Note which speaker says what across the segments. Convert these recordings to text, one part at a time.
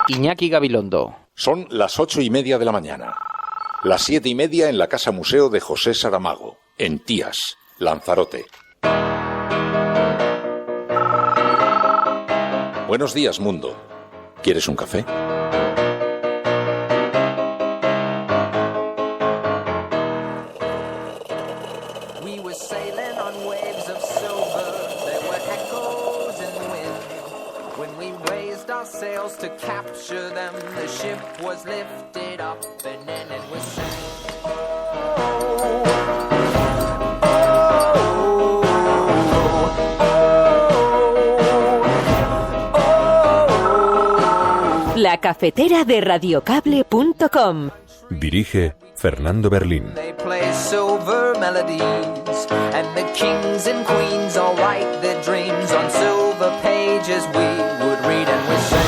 Speaker 1: Iñaki Gabilondo.
Speaker 2: Son las 8:30 de la mañana. Las 7:30 en la Casa Museo de José Saramago, en Tías, Lanzarote. Buenos días, mundo. ¿Quieres un café?
Speaker 3: To capture them, the ship was lifted up and then it was sank.
Speaker 4: La cafetera de radiocable.com.
Speaker 5: Dirige Fernando Berlín.
Speaker 3: They play silver melodies and the kings and queens all write their dreams on silver pages we would read and we sing.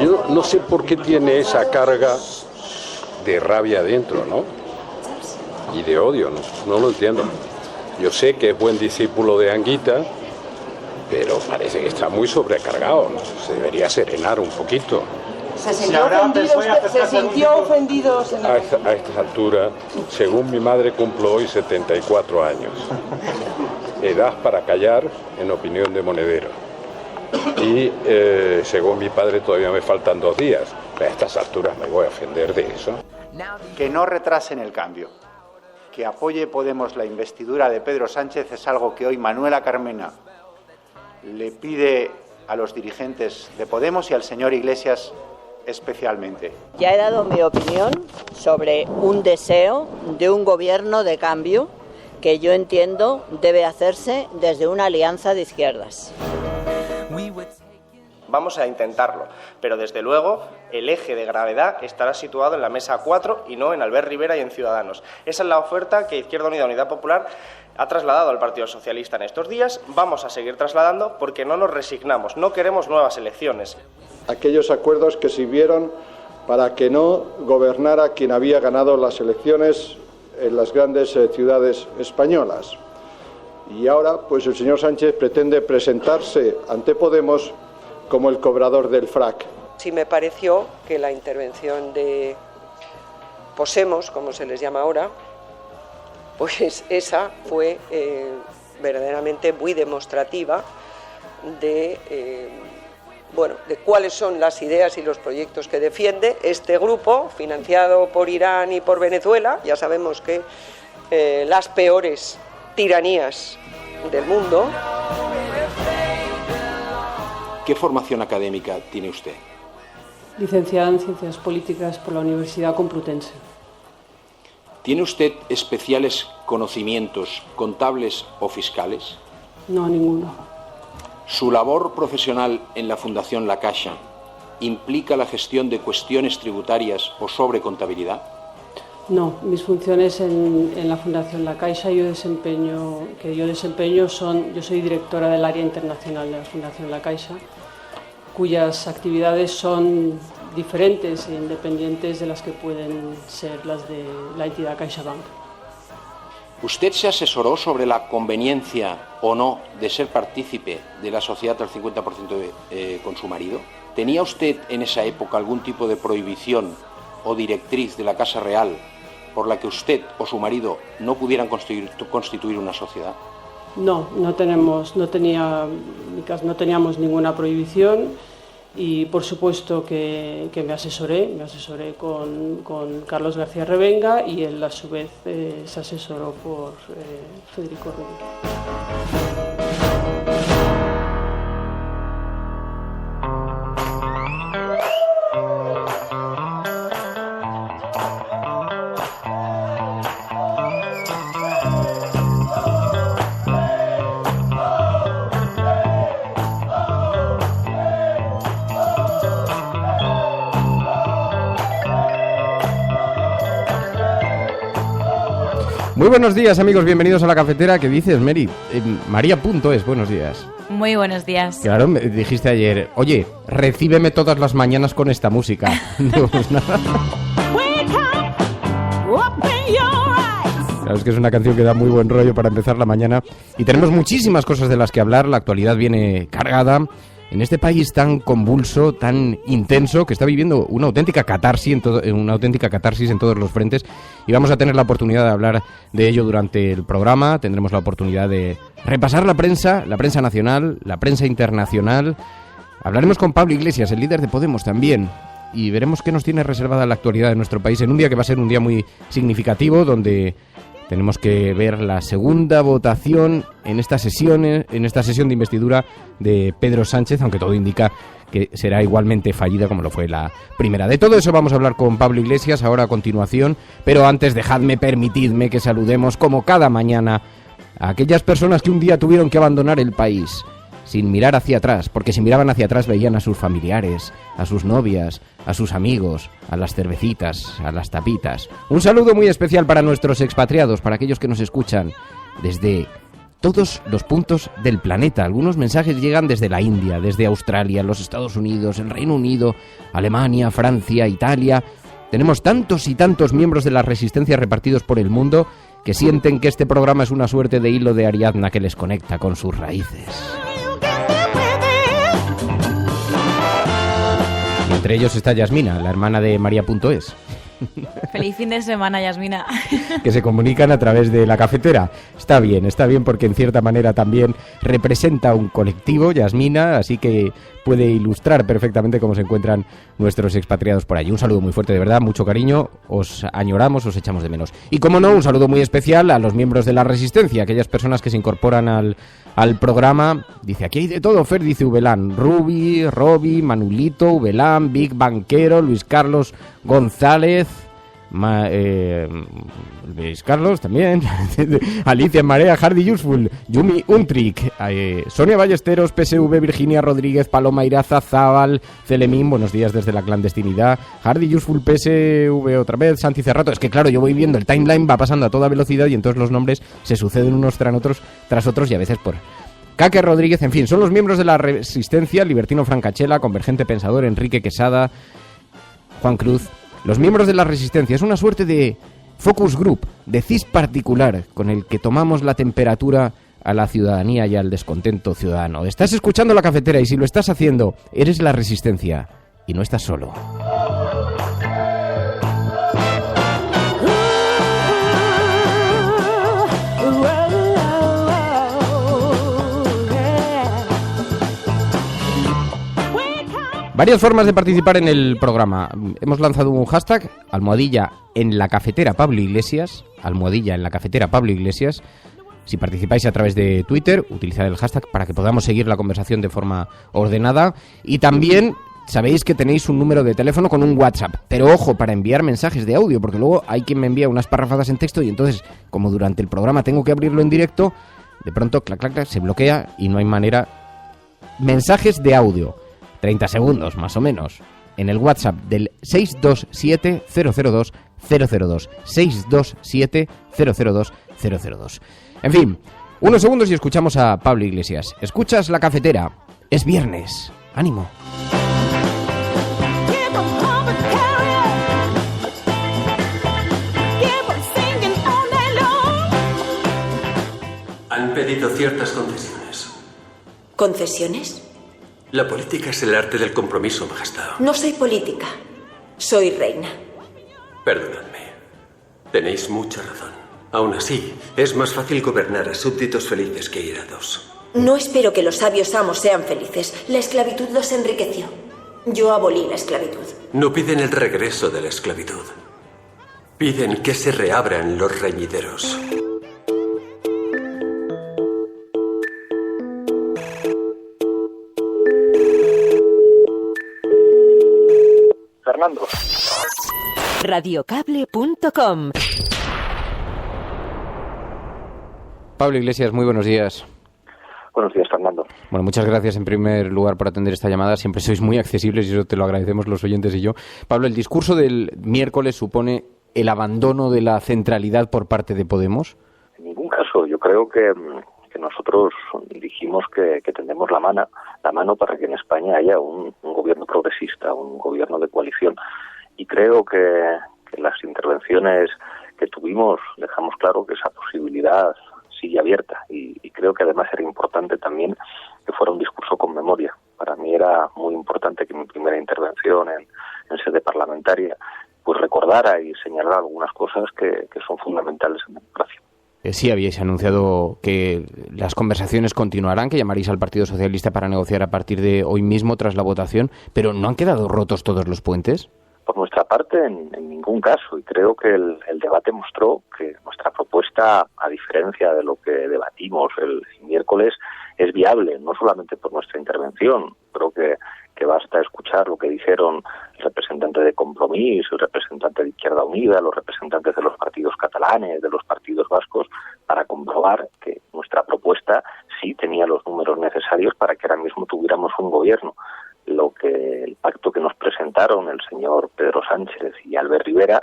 Speaker 6: Yo no sé por qué tiene esa carga de rabia dentro, ¿no? Y de odio, no lo entiendo. Yo sé que es buen discípulo de Anguita, pero parece que está muy sobrecargado, ¿no? Se debería serenar un poquito.
Speaker 7: ¿Se sintió ofendido, señor?
Speaker 6: A estas alturas, según mi madre, cumplo hoy 74 años. Edad para callar, en opinión de Monedero. Y según mi padre todavía me faltan 2 días. A estas alturas me voy a ofender de eso.
Speaker 8: Que no retrasen el cambio. Que apoye Podemos la investidura de Pedro Sánchez es algo que hoy Manuela Carmena le pide a los dirigentes de Podemos y al señor Iglesias especialmente.
Speaker 7: Ya he dado mi opinión sobre un deseo de un gobierno de cambio que yo entiendo debe hacerse desde una alianza de izquierdas.
Speaker 9: Vamos a intentarlo, pero desde luego el eje de gravedad estará situado en la mesa 4 y no en Albert Rivera y en Ciudadanos. Esa es la oferta que Izquierda Unida Unidad Popular ha trasladado al Partido Socialista en estos días. Vamos a seguir trasladando porque no nos resignamos, no queremos nuevas elecciones.
Speaker 10: Aquellos acuerdos que sirvieron para que no gobernara quien había ganado las elecciones en las grandes ciudades españolas. Y ahora, pues el señor Sánchez pretende presentarse ante Podemos como el cobrador del frac.
Speaker 11: Sí me pareció que la intervención de Posemos, como se les llama ahora, pues esa fue verdaderamente muy demostrativa de cuáles son las ideas y los proyectos que defiende este grupo, financiado por Irán y por Venezuela. Ya sabemos que las peores tiranías del mundo.
Speaker 12: ¿Qué formación académica tiene usted?
Speaker 13: Licenciada en Ciencias Políticas por la Universidad Complutense.
Speaker 12: ¿Tiene usted especiales conocimientos contables o fiscales?
Speaker 13: No, ninguno.
Speaker 12: ¿Su labor profesional en la Fundación La Caixa implica la gestión de cuestiones tributarias o sobre contabilidad?
Speaker 13: No, mis funciones en la Fundación La Caixa yo soy directora del área internacional de la Fundación La Caixa, cuyas actividades son diferentes e independientes de las que pueden ser las de la entidad CaixaBank.
Speaker 12: ¿Usted se asesoró sobre la conveniencia o no de ser partícipe de la sociedad al 50% con su marido? ¿Tenía usted en esa época algún tipo de prohibición o directriz de la Casa Real por la que usted o su marido no pudieran constituir una sociedad?
Speaker 13: No teníamos ninguna prohibición y por supuesto que me asesoré con Carlos García Revenga y él a su vez se asesoró por Federico Rubio.
Speaker 1: Muy buenos días, amigos, bienvenidos a La Cafetera. ¿Qué dices, Mary? María.es, buenos días.
Speaker 14: Muy buenos días.
Speaker 1: Claro, me dijiste ayer, oye, recíbeme todas las mañanas con esta música. Digo, pues nada. Claro, es que es una canción que da muy buen rollo para empezar la mañana. Y tenemos muchísimas cosas de las que hablar, la actualidad viene cargada. en este país tan convulso, tan intenso, que está viviendo una auténtica catarsis en todos los frentes, y vamos a tener la oportunidad de hablar de ello durante el programa. Tendremos la oportunidad de repasar la prensa nacional, la prensa internacional. Hablaremos con Pablo Iglesias, el líder de Podemos también, y veremos qué nos tiene reservada la actualidad de nuestro país en un día que va a ser un día muy significativo, donde tenemos que ver la segunda votación en esta sesión de investidura de Pedro Sánchez, aunque todo indica que será igualmente fallida como lo fue la primera. De todo eso vamos a hablar con Pablo Iglesias ahora a continuación, pero antes permitidme que saludemos como cada mañana a aquellas personas que un día tuvieron que abandonar el país sin mirar hacia atrás, porque si miraban hacia atrás veían a sus familiares, a sus novias, a sus amigos, a las cervecitas, a las tapitas. Un saludo muy especial para nuestros expatriados, para aquellos que nos escuchan desde todos los puntos del planeta. Algunos mensajes llegan desde la India, desde Australia, los Estados Unidos, el Reino Unido, Alemania, Francia, Italia. Tenemos tantos y tantos miembros de la resistencia repartidos por el mundo que sienten que este programa es una suerte de hilo de Ariadna que les conecta con sus raíces. Y entre ellos está Yasmina, la hermana de María.es.
Speaker 14: Feliz fin de semana, Yasmina.
Speaker 1: Que se comunican a través de la cafetera. Está bien porque en cierta manera también representa un colectivo, Yasmina, así que puede ilustrar perfectamente cómo se encuentran nuestros expatriados por allí. Un saludo muy fuerte, de verdad, mucho cariño, os añoramos, os echamos de menos. Y como no, un saludo muy especial a los miembros de la Resistencia, aquellas personas que se incorporan al programa. Dice, aquí hay de todo, Fer, dice Ubelán, Rubi, Robi, Manulito, Ubelán, Big Banquero, Luis Carlos González, Luis Carlos también, Alicia Marea, Hardy Useful, Yumi Untrick, Sonia Ballesteros, PSV, Virginia Rodríguez, Paloma Iraza, Zabal, Celemín, buenos días desde la clandestinidad, Hardy Useful, PSV otra vez, Santi Cerrato. Es que claro, yo voy viendo el timeline, va pasando a toda velocidad y entonces los nombres se suceden unos tras otros y a veces por Caque Rodríguez, en fin, son los miembros de la Resistencia, Libertino Francachela, Convergente Pensador, Enrique Quesada, Juan Cruz. Los miembros de la Resistencia es una suerte de focus group, de CIS particular, con el que tomamos la temperatura a la ciudadanía y al descontento ciudadano. Estás escuchando La Cafetera y si lo estás haciendo, eres la Resistencia y no estás solo. Varias formas de participar en el programa. Hemos lanzado un hashtag, almohadilla en la cafetera Pablo Iglesias, almohadilla en la cafetera Pablo Iglesias. Si participáis a través de Twitter, utilizad el hashtag para que podamos seguir la conversación de forma ordenada. Y también sabéis que tenéis un número de teléfono con un WhatsApp. Pero ojo, para enviar mensajes de audio, porque luego hay quien me envía unas parrafadas en texto y entonces, como durante el programa tengo que abrirlo en directo, de pronto, clac, clac, clac, se bloquea y no hay manera. Mensajes de audio. 30 segundos, más o menos, en el WhatsApp del 627-002-002. 627-002-002. En fin, unos segundos y escuchamos a Pablo Iglesias. Escuchas La Cafetera. Es viernes. ¡Ánimo!
Speaker 15: Han pedido ciertas concesiones.
Speaker 16: ¿Concesiones?
Speaker 15: La política es el arte del compromiso, Majestad.
Speaker 16: No soy política. Soy reina.
Speaker 15: Perdonadme. Tenéis mucha razón. Aún así, es más fácil gobernar a súbditos felices que irados.
Speaker 16: No espero que los sabios amos sean felices. La esclavitud los enriqueció. Yo abolí la esclavitud.
Speaker 15: No piden el regreso de la esclavitud. Piden que se reabran los reñideros.
Speaker 17: Fernando.
Speaker 4: Radiocable.com.
Speaker 1: Pablo Iglesias, muy buenos días.
Speaker 17: Buenos días, Fernando.
Speaker 1: Bueno, muchas gracias en primer lugar por atender esta llamada. Siempre sois muy accesibles y eso te lo agradecemos los oyentes y yo. Pablo, el discurso del miércoles supone el abandono de la centralidad por parte de Podemos.
Speaker 17: En ningún caso. Yo creo que nosotros dijimos que tendemos la mano para que en España haya un gobierno progresista, un gobierno de coalición. Y creo que las intervenciones que tuvimos dejamos claro que esa posibilidad sigue abierta. Y creo que además era importante también que fuera un discurso con memoria. Para mí era muy importante que mi primera intervención en sede parlamentaria pues recordara y señalara algunas cosas que son fundamentales en la democracia.
Speaker 1: Sí, habíais anunciado que las conversaciones continuarán, que llamaréis al Partido Socialista para negociar a partir de hoy mismo tras la votación, pero ¿no han quedado rotos todos los puentes?
Speaker 17: Por nuestra parte, en ningún caso, y creo que el debate mostró que nuestra propuesta, a diferencia de lo que debatimos el miércoles, es viable, no solamente por nuestra intervención. Creo que basta escuchar lo que dijeron el representante de Compromís, el representante de Izquierda Unida, los representantes de los partidos catalanes, de los partidos vascos, para comprobar que nuestra propuesta sí tenía los números necesarios para que ahora mismo tuviéramos un gobierno. Lo que el pacto que nos presentaron el señor Pedro Sánchez y Albert Rivera,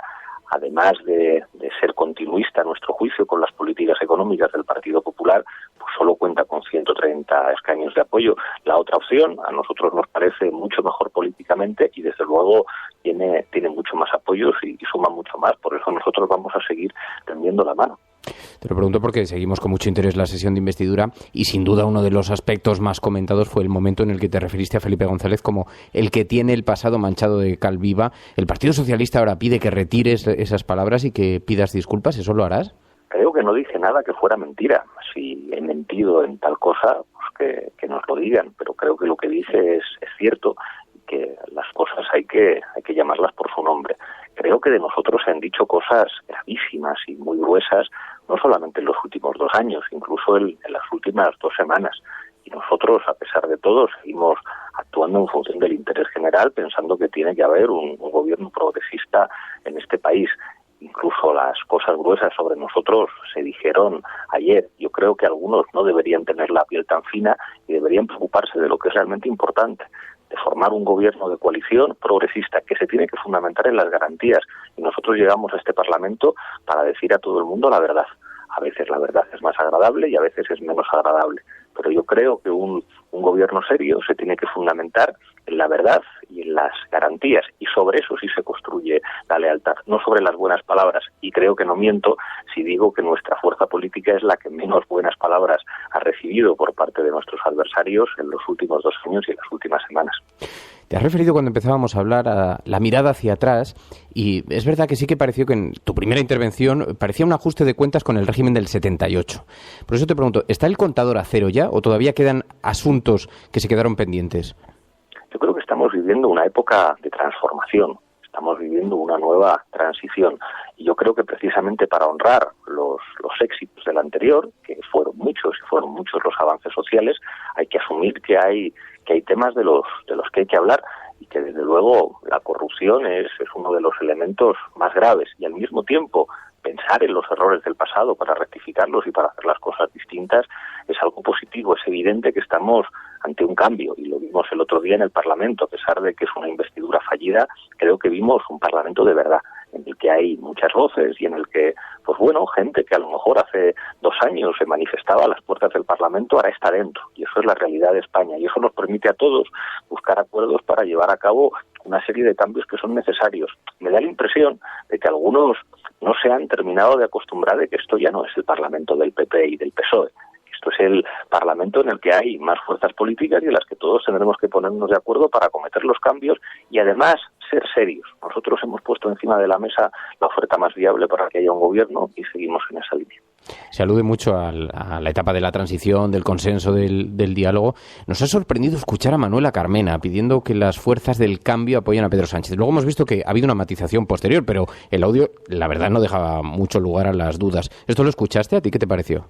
Speaker 17: además de ser continuista a nuestro juicio con las políticas económicas del Partido Popular, pues solo cuenta con 130 escaños de apoyo. La otra opción a nosotros nos parece mucho mejor políticamente y desde luego tiene mucho más apoyos y suma mucho más. Por eso nosotros vamos a seguir tendiendo la mano.
Speaker 1: Te lo pregunto porque seguimos con mucho interés la sesión de investidura y sin duda uno de los aspectos más comentados fue el momento en el que te referiste a Felipe González como el que tiene el pasado manchado de cal viva. El Partido Socialista ahora pide que retires esas palabras y que pidas disculpas. ¿Eso lo harás?
Speaker 17: Creo que no dije nada que fuera mentira. Si he mentido en tal cosa, pues que nos lo digan. Pero creo que lo que dije es cierto y que las cosas hay que llamarlas por su nombre. Creo que de nosotros se han dicho cosas gravísimas y muy gruesas, no solamente en los últimos 2 años, incluso en las últimas 2 semanas. Y nosotros, a pesar de todo, seguimos actuando en función del interés general, pensando que tiene que haber un gobierno progresista en este país. Incluso las cosas gruesas sobre nosotros se dijeron ayer. Yo creo que algunos no deberían tener la piel tan fina y deberían preocuparse de lo que es realmente importante, de formar un gobierno de coalición progresista que se tiene que fundamentar en las garantías. Y nosotros llegamos a este Parlamento para decir a todo el mundo la verdad. A veces la verdad es más agradable y a veces es menos agradable. Pero yo creo que un gobierno serio se tiene que fundamentar en la verdad y en las garantías. Y sobre eso sí se construye la lealtad, no sobre las buenas palabras. Y creo que no miento si digo que nuestra fuerza política es la que menos buenas palabras ha recibido por parte de nuestros adversarios en los últimos 2 años y en las últimas semanas.
Speaker 1: Te has referido cuando empezábamos a hablar a la mirada hacia atrás y es verdad que sí que pareció que en tu primera intervención parecía un ajuste de cuentas con el régimen del 78. Por eso te pregunto, ¿está el contador a cero ya o todavía quedan asuntos que se quedaron pendientes?
Speaker 17: Yo creo que estamos viviendo una época de transformación, estamos viviendo una nueva transición y yo creo que precisamente para honrar los éxitos del anterior, que fueron muchos y fueron muchos los avances sociales, hay que asumir que hay temas de los que hay que hablar y que desde luego la corrupción es uno de los elementos más graves y al mismo tiempo pensar en los errores del pasado para rectificarlos y para hacer las cosas distintas es algo positivo. Es evidente que estamos ante un cambio y lo vimos el otro día en el Parlamento. A pesar de que es una investidura fallida, creo que vimos un Parlamento de verdad, en el que hay muchas voces y en el que, pues bueno, gente que a lo mejor hace 2 años se manifestaba a las puertas del Parlamento, ahora está dentro. Y eso es la realidad de España. Y eso nos permite a todos buscar acuerdos para llevar a cabo una serie de cambios que son necesarios. Me da la impresión de que algunos no se han terminado de acostumbrar de que esto ya no es el Parlamento del PP y del PSOE. Esto es el Parlamento en el que hay más fuerzas políticas y en las que todos tendremos que ponernos de acuerdo para acometer los cambios y además ser serios. Nosotros hemos puesto encima de la mesa la oferta más viable para que haya un gobierno y seguimos en esa línea.
Speaker 1: Se alude mucho a la etapa de la transición, del consenso, del diálogo. Nos ha sorprendido escuchar a Manuela Carmena pidiendo que las fuerzas del cambio apoyen a Pedro Sánchez. Luego hemos visto que ha habido una matización posterior, pero el audio, la verdad, no dejaba mucho lugar a las dudas. ¿Esto lo escuchaste? ¿A ti qué te pareció?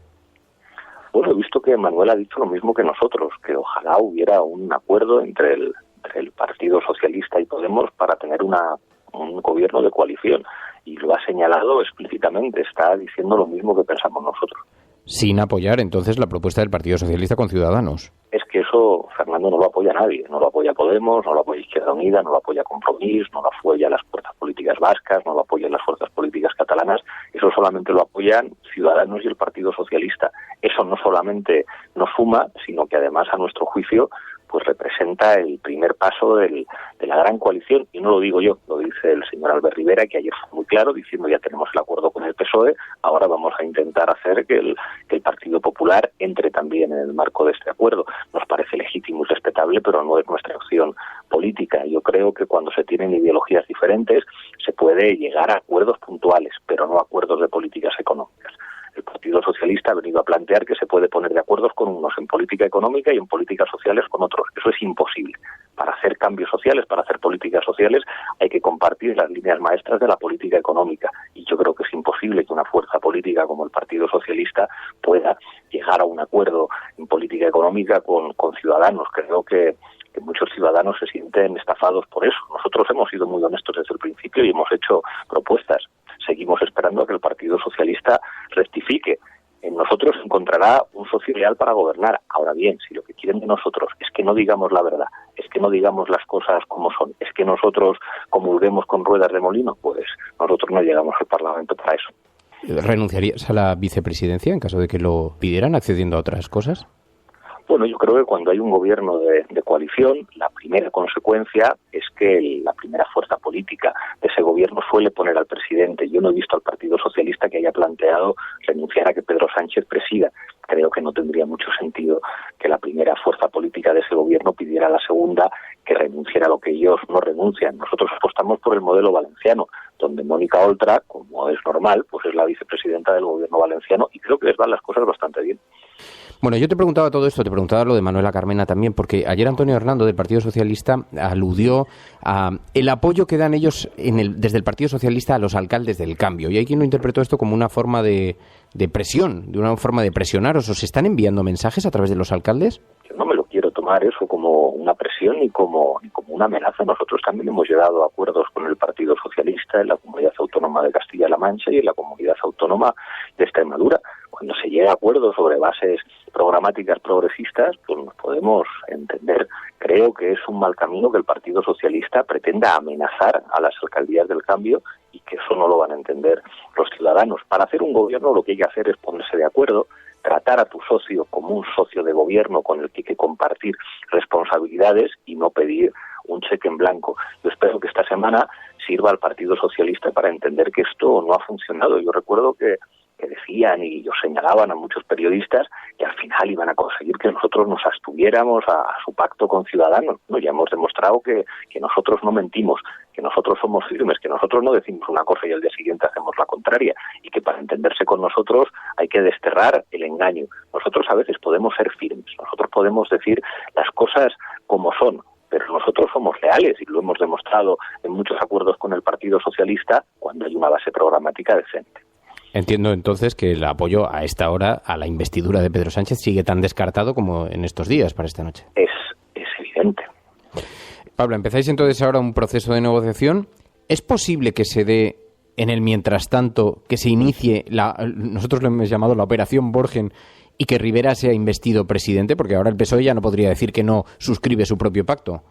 Speaker 17: Bueno, he visto que Manuel ha dicho lo mismo que nosotros, que ojalá hubiera un acuerdo entre el Partido Socialista y Podemos para tener un gobierno de coalición. Y lo ha señalado explícitamente, está diciendo lo mismo que pensamos nosotros.
Speaker 1: Sin apoyar, entonces, la propuesta del Partido Socialista con Ciudadanos.
Speaker 17: Es que eso, Fernando, no lo apoya nadie. No lo apoya Podemos, no lo apoya Izquierda Unida, no lo apoya Compromís, no lo apoya las fuerzas políticas vascas, no lo apoyan las fuerzas políticas catalanas. Eso solamente lo apoyan Ciudadanos y el Partido Socialista. Eso no solamente no suma, sino que además, a nuestro juicio, pues representa el primer paso de la gran coalición, y no lo digo yo, lo dice el señor Albert Rivera, que ayer fue muy claro diciendo ya tenemos el acuerdo con el PSOE, ahora vamos a intentar hacer que el Partido Popular entre también en el marco de este acuerdo. Nos parece legítimo y respetable, pero no es nuestra opción política. Yo creo que cuando se tienen ideologías diferentes se puede llegar a acuerdos puntuales, pero no a acuerdos de políticas económicas. El Partido Socialista ha venido a plantear que se puede poner de acuerdo con unos en política económica y en políticas sociales con otros. Eso es imposible. Para hacer cambios sociales, para hacer políticas sociales, hay que compartir las líneas maestras de la política económica. Y yo creo que es imposible que una fuerza política como el Partido Socialista pueda llegar a un acuerdo en política económica con Ciudadanos. Creo que muchos ciudadanos se sienten estafados por eso. Nosotros hemos sido muy honestos desde el principio y hemos hecho propuestas. Seguimos esperando a que el Partido Socialista rectifique. En nosotros encontrará un socio ideal para gobernar. Ahora bien, si lo que quieren de nosotros es que no digamos la verdad, es que no digamos las cosas como son, es que nosotros comulguemos con ruedas de molino, pues nosotros no llegamos al Parlamento para eso.
Speaker 1: ¿Renunciarías a la vicepresidencia en caso de que lo pidieran, accediendo a otras cosas?
Speaker 17: Bueno, yo creo que cuando hay un gobierno de coalición, la primera consecuencia es que la primera fuerza política de ese gobierno suele poner al presidente. Yo no he visto al Partido Socialista que haya planteado renunciar a que Pedro Sánchez presida. Creo que no tendría mucho sentido que la primera fuerza política de ese gobierno pidiera a la segunda que renunciara a lo que ellos no renuncian. Nosotros apostamos por el modelo valenciano, donde Mónica Oltra, como es normal, pues es la vicepresidenta del gobierno valenciano, y creo que les van las cosas bastante bien.
Speaker 1: Bueno, yo te preguntaba todo esto, te preguntaba lo de Manuela Carmena también, porque ayer Antonio Hernando del Partido Socialista aludió a el apoyo que dan ellos desde el Partido Socialista a los alcaldes del cambio. Y hay quien lo interpretó esto como una forma de presión, de una forma de presionaros. ¿Os están enviando mensajes a través de los alcaldes?
Speaker 17: Yo no me lo quiero tomar eso como una presión ni como una amenaza. Nosotros también hemos llegado a acuerdos con el Partido Socialista en la Comunidad Autónoma de Castilla-La Mancha y en la Comunidad Autónoma de Extremadura. Cuando se llega a acuerdos sobre bases programáticas progresistas, pues nos podemos entender. Creo que es un mal camino que el Partido Socialista pretenda amenazar a las alcaldías del cambio y que eso no lo van a entender los ciudadanos. Para hacer un gobierno lo que hay que hacer es ponerse de acuerdo, tratar a tu socio como un socio de gobierno con el que hay que compartir responsabilidades y no pedir un cheque en blanco. Yo espero que esta semana sirva al Partido Socialista para entender que esto no ha funcionado. Yo recuerdo que decían y ellos señalaban a muchos periodistas que al final iban a conseguir que nosotros nos abstuviéramos a su pacto con Ciudadanos. No, ya hemos demostrado que nosotros no mentimos, que nosotros somos firmes, que nosotros no decimos una cosa y al día siguiente hacemos la contraria, y que para entenderse con nosotros hay que desterrar el engaño. Nosotros a veces podemos ser firmes, nosotros podemos decir las cosas como son, pero nosotros somos leales y lo hemos demostrado en muchos acuerdos con el Partido Socialista cuando hay una base programática decente.
Speaker 1: Entiendo entonces que el apoyo a esta hora a la investidura de Pedro Sánchez sigue tan descartado como en estos días para esta noche.
Speaker 17: Es evidente.
Speaker 1: Pablo, empezáis entonces ahora un proceso de negociación. ¿Es posible que se dé en el mientras tanto, que se inicie, nosotros lo hemos llamado la Operación Borgen, y que Rivera sea investido presidente? Porque ahora el PSOE ya no podría decir que no suscribe su propio pacto.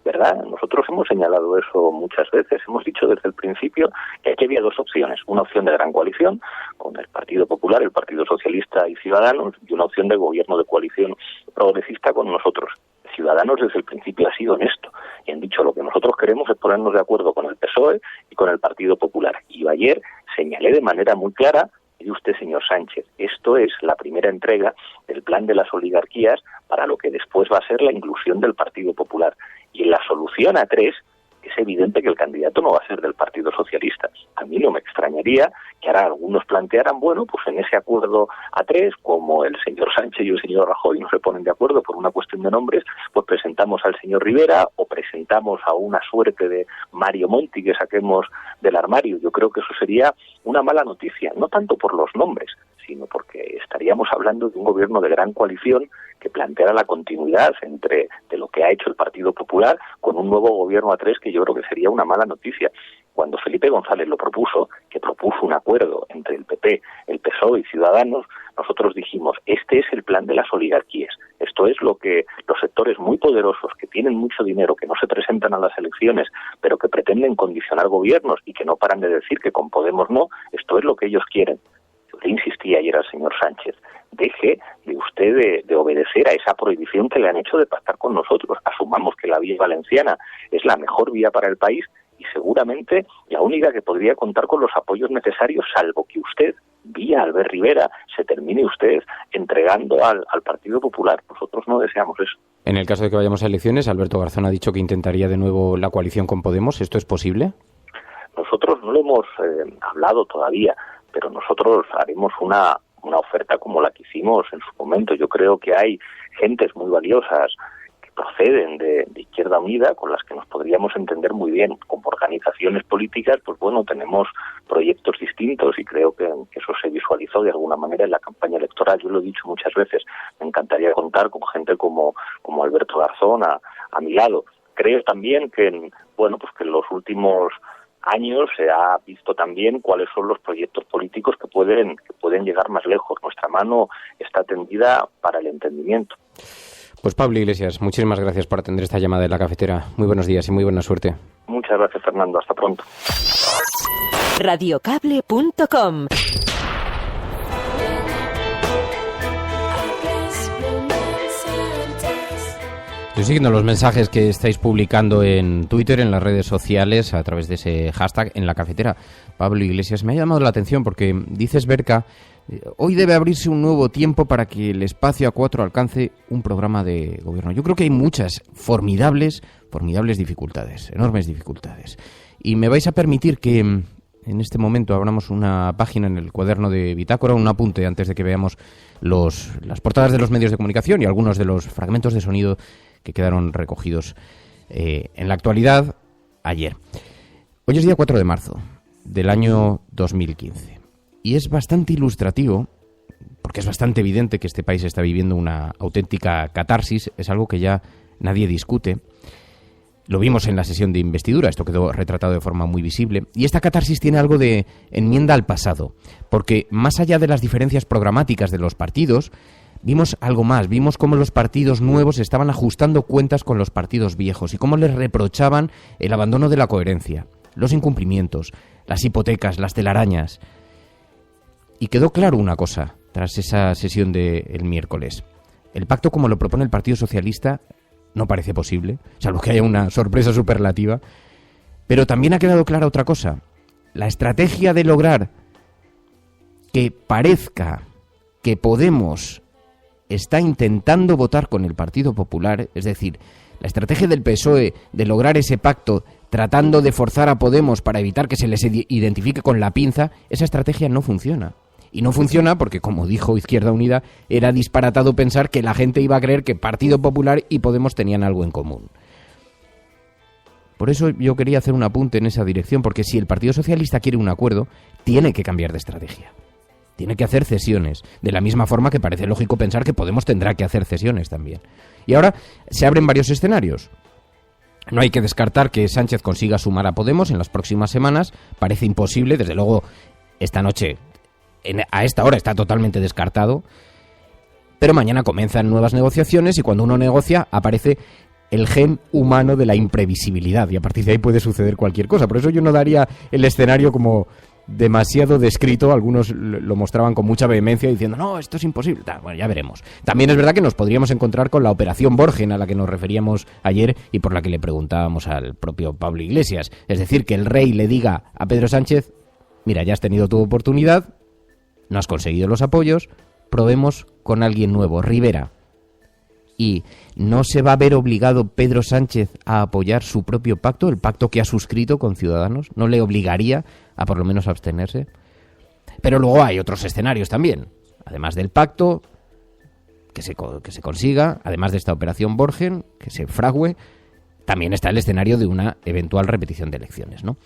Speaker 17: ¿Verdad? Nosotros hemos señalado eso muchas veces. Hemos dicho desde el principio que aquí había dos opciones. Una opción de gran coalición con el Partido Popular, el Partido Socialista y Ciudadanos, y una opción de gobierno de coalición progresista con nosotros. Ciudadanos desde el principio ha sido honesto y han dicho lo que nosotros queremos es ponernos de acuerdo con el PSOE y con el Partido Popular. Y yo ayer señalé de manera muy clara, y usted, señor Sánchez, esto es la primera entrega del plan de las oligarquías para lo que después va a ser la inclusión del Partido Popular. Y en la solución a 3 es evidente que el candidato no va a ser del Partido Socialista. A mí no me extrañaría que ahora algunos plantearan, bueno, pues en ese acuerdo a 3, como el señor Sánchez y el señor Rajoy no se ponen de acuerdo por una cuestión de nombres, pues presentamos al señor Rivera o presentamos a una suerte de Mario Monti que saquemos del armario. Yo creo que eso sería una mala noticia, no tanto por los nombres, sino porque estaríamos hablando de un gobierno de gran coalición que planteara la continuidad de lo que ha hecho el Partido Popular con un nuevo gobierno a 3, que yo creo que sería una mala noticia. Cuando Felipe González lo propuso, que propuso un acuerdo entre el PP, el PSOE y Ciudadanos, nosotros dijimos, este es el plan de las oligarquías. Esto es lo que los sectores muy poderosos, que tienen mucho dinero, que no se presentan a las elecciones, pero que pretenden condicionar gobiernos y que no paran de decir que con Podemos no, esto es lo que ellos quieren. Yo le insistí ayer al señor Sánchez, deje de usted de obedecer a esa prohibición que le han hecho de pactar con nosotros. Asumamos que la vía valenciana es la mejor vía para el país y seguramente la única que podría contar con los apoyos necesarios, salvo que usted, vía Albert Rivera, se termine usted entregando al Partido Popular. Nosotros no deseamos eso.
Speaker 1: En el caso de que vayamos a elecciones, Alberto Garzón ha dicho que intentaría de nuevo la coalición con Podemos. ¿Esto es posible?
Speaker 17: Nosotros no lo hemos hablado todavía, pero nosotros haremos una oferta como la que hicimos en su momento. Yo creo que hay gentes muy valiosas que proceden de Izquierda Unida, con las que nos podríamos entender muy bien. Como organizaciones políticas, pues bueno, tenemos proyectos distintos y creo que eso se visualizó de alguna manera en la campaña electoral. Yo lo he dicho muchas veces, me encantaría contar con gente como Alberto Garzón a mi lado. Creo también que en los últimos años se ha visto también cuáles son los proyectos políticos que pueden llegar más lejos. Nuestra mano está tendida para el entendimiento.
Speaker 1: Pues Pablo Iglesias, muchísimas gracias por atender esta llamada de La Cafetera. Muy buenos días y muy buena suerte.
Speaker 17: Muchas gracias, Fernando. Hasta pronto.
Speaker 4: Radiocable.com.
Speaker 1: Estoy siguiendo los mensajes que estáis publicando en Twitter, en las redes sociales, a través de ese hashtag en La Cafetera. Pablo Iglesias, me ha llamado la atención porque dices, Berka, hoy debe abrirse un nuevo tiempo para que el Espacio A4 alcance un programa de gobierno. Yo creo que hay muchas formidables dificultades, enormes dificultades. Y me vais a permitir que en este momento abramos una página en el cuaderno de Bitácora, un apunte antes de que veamos las portadas de los medios de comunicación y algunos de los fragmentos de sonido que quedaron recogidos en la actualidad ayer. Hoy es día 4 de marzo del año 2015 y es bastante ilustrativo porque es bastante evidente que este país está viviendo una auténtica catarsis, es algo que ya nadie discute. Lo vimos en la sesión de investidura, esto quedó retratado de forma muy visible, y esta catarsis tiene algo de enmienda al pasado, porque más allá de las diferencias programáticas de los partidos, vimos algo más, vimos cómo los partidos nuevos estaban ajustando cuentas con los partidos viejos y cómo les reprochaban el abandono de la coherencia, los incumplimientos, las hipotecas, las telarañas. Y quedó claro una cosa tras esa sesión del miércoles. El pacto como lo propone el Partido Socialista no parece posible, salvo que haya una sorpresa superlativa, pero también ha quedado clara otra cosa. La estrategia de lograr que parezca que Podemos está intentando votar con el Partido Popular, es decir, la estrategia del PSOE de lograr ese pacto tratando de forzar a Podemos para evitar que se les identifique con la pinza, esa estrategia no funciona. Y no funciona porque, como dijo Izquierda Unida, era disparatado pensar que la gente iba a creer que Partido Popular y Podemos tenían algo en común. Por eso yo quería hacer un apunte en esa dirección, porque si el Partido Socialista quiere un acuerdo, tiene que cambiar de estrategia. Tiene que hacer cesiones, de la misma forma que parece lógico pensar que Podemos tendrá que hacer cesiones también. Y ahora se abren varios escenarios. No hay que descartar que Sánchez consiga sumar a Podemos en las próximas semanas. Parece imposible, desde luego esta noche, a esta hora está totalmente descartado. Pero mañana comienzan nuevas negociaciones y cuando uno negocia aparece el gen humano de la imprevisibilidad y a partir de ahí puede suceder cualquier cosa. Por eso yo no daría el escenario como demasiado descrito. Algunos lo mostraban con mucha vehemencia diciendo, no, esto es imposible. Bueno, ya veremos. También es verdad que nos podríamos encontrar con la operación Borgen a la que nos referíamos ayer y por la que le preguntábamos al propio Pablo Iglesias. Es decir, que el rey le diga a Pedro Sánchez, mira, ya has tenido tu oportunidad, no has conseguido los apoyos, probemos con alguien nuevo, Rivera. Y no se va a ver obligado Pedro Sánchez a apoyar su propio pacto, el pacto que ha suscrito con Ciudadanos, no le obligaría a por lo menos abstenerse. Pero luego hay otros escenarios también, además del pacto que se consiga, además de esta operación Borgen, que se frague, también está el escenario de una eventual repetición de elecciones, ¿no?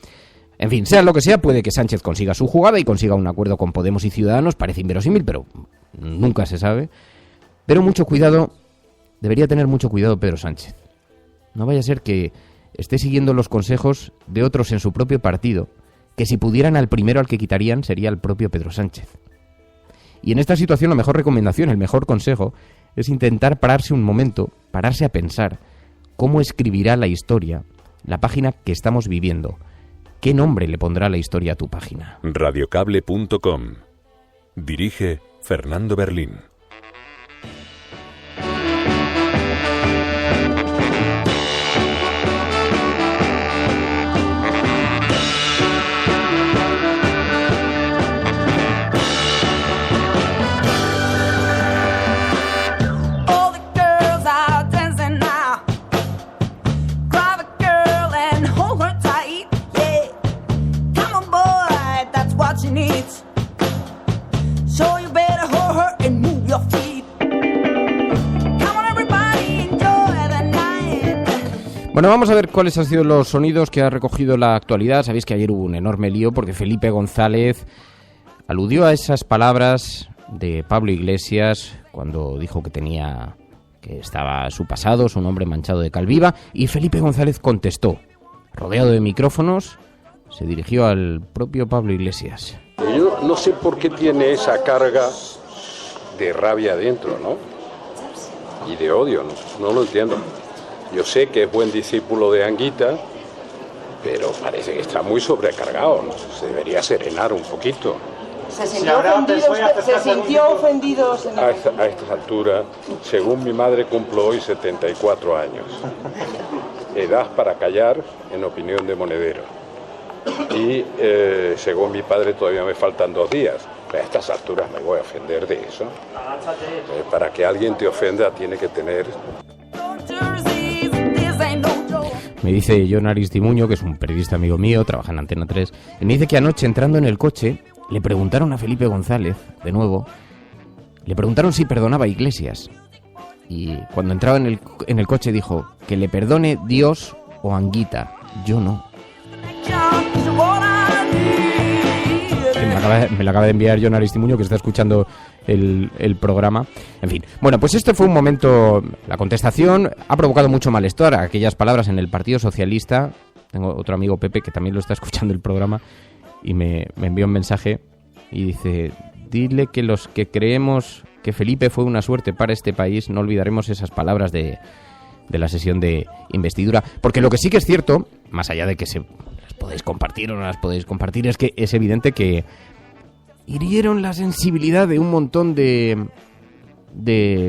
Speaker 1: En fin, sea lo que sea, puede que Sánchez consiga su jugada y consiga un acuerdo con Podemos y Ciudadanos, parece inverosímil, pero nunca se sabe. Pero mucho cuidado, debería tener mucho cuidado Pedro Sánchez. No vaya a ser que esté siguiendo los consejos de otros en su propio partido, que si pudieran al primero al que quitarían sería el propio Pedro Sánchez. Y en esta situación la mejor recomendación, el mejor consejo, es intentar pararse un momento, pararse a pensar cómo escribirá la historia, la página que estamos viviendo. ¿Qué nombre le pondrá la historia a tu página?
Speaker 5: Radiocable.com. Dirige Fernando Berlín.
Speaker 1: Bueno, vamos a ver cuáles han sido los sonidos que ha recogido la actualidad. Sabéis que ayer hubo un enorme lío porque Felipe González aludió a esas palabras de Pablo Iglesias cuando dijo que estaba su pasado, su nombre manchado de cal viva, y Felipe González contestó, rodeado de micrófonos, se dirigió al propio Pablo Iglesias.
Speaker 6: Yo no sé por qué tiene esa carga de rabia dentro, ¿no? Y de odio, no lo entiendo. Yo sé que es buen discípulo de Anguita, pero parece que está muy sobrecargado, ¿no? Se debería serenar un poquito.
Speaker 11: ¿Se sintió ofendido, señor?
Speaker 6: A estas alturas, según mi madre, cumplo hoy 74 años. Edad para callar, en opinión de Monedero. Y según mi padre, todavía me faltan 2 días. A estas alturas me voy a ofender de eso. Para que alguien te ofenda, tiene que tener...
Speaker 1: Me dice Jon Aristimuño, que es un periodista amigo mío, trabaja en Antena 3, y me dice que anoche, entrando en el coche, le preguntaron a Felipe González, de nuevo, le preguntaron si perdonaba a Iglesias. Y cuando entraba en el coche dijo, que le perdone Dios o Anguita, yo no. Me lo acaba de enviar Jon Aristimuño, que está escuchando el programa. En fin, bueno, pues este fue un momento, la contestación ha provocado mucho malestar a aquellas palabras en el Partido Socialista. Tengo otro amigo, Pepe, que también lo está escuchando el programa, y me envió un mensaje y dice, dile que los que creemos que Felipe fue una suerte para este país, no olvidaremos esas palabras de la sesión de investidura, porque lo que sí que es cierto, más allá de que las podéis compartir o no las podéis compartir, es que es evidente que hirieron la sensibilidad de un montón de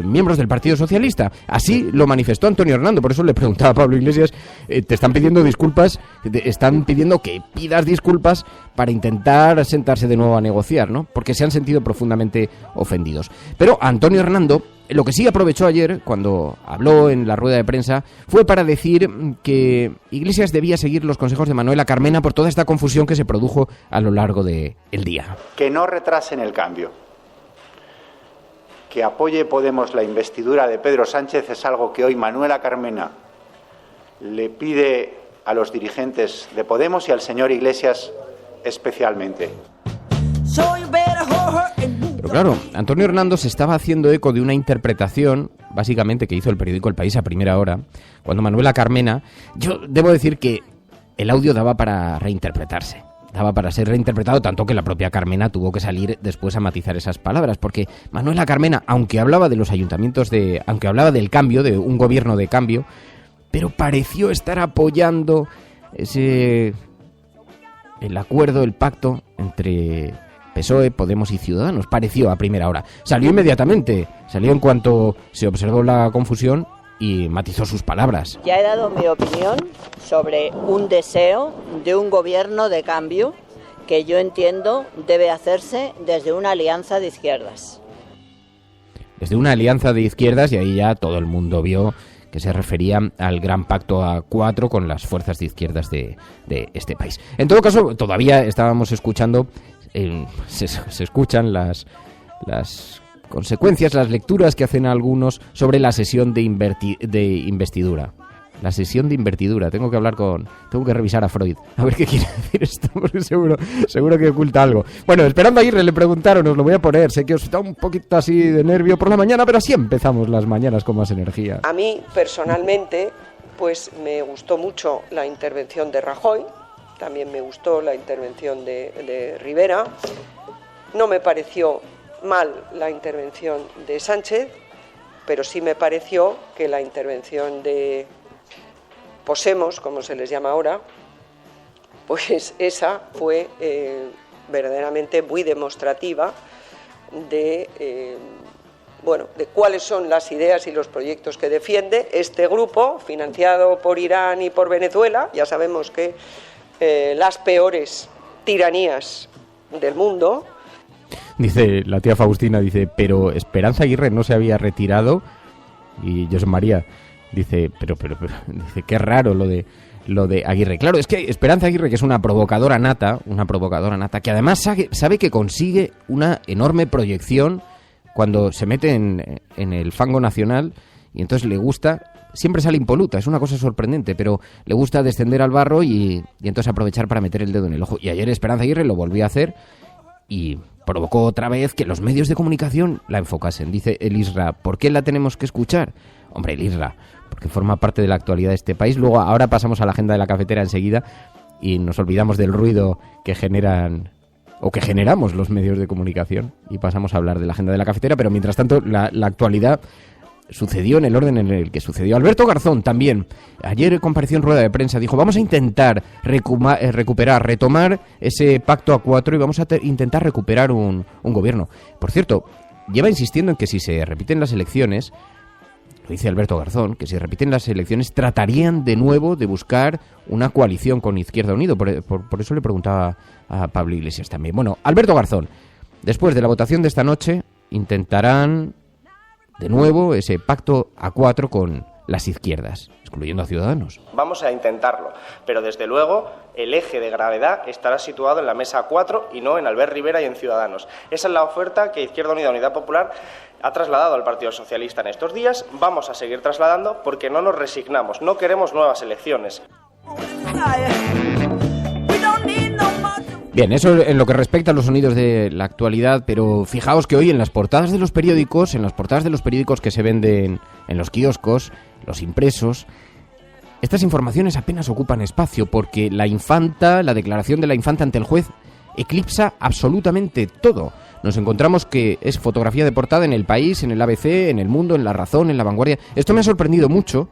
Speaker 1: miembros del Partido Socialista. Así lo manifestó Antonio Hernando. Por eso le preguntaba a Pablo Iglesias, te están pidiendo disculpas, están pidiendo que pidas disculpas para intentar sentarse de nuevo a negociar, ¿no? Porque se han sentido profundamente ofendidos. Pero Antonio Hernando, lo que sí aprovechó ayer, cuando habló en la rueda de prensa, fue para decir que Iglesias debía seguir los consejos de Manuela Carmena por toda esta confusión que se produjo a lo largo del día.
Speaker 8: Que no retrasen el cambio. Que apoye Podemos la investidura de Pedro Sánchez es algo que hoy Manuela Carmena le pide a los dirigentes de Podemos y al señor Iglesias especialmente.
Speaker 1: Pero claro, Antonio Hernando se estaba haciendo eco de una interpretación, básicamente, que hizo el periódico El País a primera hora, cuando Manuela Carmena, yo debo decir que el audio daba para reinterpretarse. Daba para ser reinterpretado, tanto que la propia Carmena tuvo que salir después a matizar esas palabras, porque Manuela Carmena, aunque hablaba de los ayuntamientos aunque hablaba del cambio, de un gobierno de cambio, pero pareció estar apoyando el acuerdo, el pacto entre PSOE, Podemos y Ciudadanos. Pareció a primera hora. Salió inmediatamente, salió en cuanto se observó la confusión y matizó sus palabras.
Speaker 7: Ya he dado mi opinión sobre un deseo de un gobierno de cambio que yo entiendo debe hacerse desde una alianza de izquierdas.
Speaker 1: Desde una alianza de izquierdas, y ahí ya todo el mundo vio que se refería al gran pacto A4 con las fuerzas de izquierdas de este país. En todo caso, todavía estábamos escuchando, se escuchan las consecuencias, las lecturas que hacen algunos sobre la sesión de investidura. La sesión de investidura. Tengo que revisar a Freud. A ver qué quiere decir esto, porque seguro que oculta algo. Bueno, Esperanza Aguirre le preguntaron, os lo voy a poner. Sé que os está un poquito así de nervio por la mañana, pero así empezamos las mañanas con más energía.
Speaker 11: A mí, personalmente, pues me gustó mucho la intervención de Rajoy. También me gustó la intervención de Rivera. No me pareció mal la intervención de Sánchez, pero sí me pareció que la intervención de Posemos, como se les llama ahora, pues esa fue verdaderamente muy demostrativa de cuáles son las ideas y los proyectos que defiende este grupo, financiado por Irán y por Venezuela. Ya sabemos que las peores tiranías del mundo.
Speaker 1: Dice la tía Faustina, dice, pero Esperanza Aguirre no se había retirado. Y José María dice, pero dice, qué raro lo de Aguirre. Claro, es que Esperanza Aguirre, que es una provocadora nata, que además sabe que consigue una enorme proyección cuando se mete en el fango nacional, y entonces le gusta, siempre sale impoluta, es una cosa sorprendente, pero le gusta descender al barro y entonces aprovechar para meter el dedo en el ojo. Y ayer Esperanza Aguirre lo volvió a hacer y provocó otra vez que los medios de comunicación la enfocasen. Dice el Isra, ¿por qué la tenemos que escuchar? Hombre, el Isra, porque forma parte de la actualidad de este país. Luego, ahora pasamos a la agenda de la cafetera enseguida y nos olvidamos del ruido que generan o que generamos los medios de comunicación y pasamos a hablar de la agenda de la cafetera, pero mientras tanto la actualidad sucedió en el orden en el que sucedió. Alberto Garzón también, ayer compareció en rueda de prensa, dijo, vamos a intentar retomar ese pacto A4 y vamos a intentar recuperar un gobierno. Por cierto, lleva insistiendo en que si se repiten las elecciones, lo dice Alberto Garzón, que si repiten las elecciones tratarían de nuevo de buscar una coalición con Izquierda Unida. Por eso le preguntaba a Pablo Iglesias también. Bueno, Alberto Garzón, después de la votación de esta noche, intentarán de nuevo ese pacto A4 con las izquierdas, excluyendo a Ciudadanos.
Speaker 9: Vamos a intentarlo, pero desde luego el eje de gravedad estará situado en la mesa 4 y no en Albert Rivera y en Ciudadanos. Esa es la oferta que Izquierda Unida, Unidad Popular ha trasladado al Partido Socialista en estos días. Vamos a seguir trasladando porque no nos resignamos, no queremos nuevas elecciones.
Speaker 1: Bien, eso en lo que respecta a los sonidos de la actualidad, pero fijaos que hoy en las portadas de los periódicos, que se venden en los kioscos, los impresos, estas informaciones apenas ocupan espacio porque la declaración de la infanta ante el juez eclipsa absolutamente todo. Nos encontramos que es fotografía de portada en El País, en el ABC, en El Mundo, en La Razón, en La Vanguardia. Esto me ha sorprendido mucho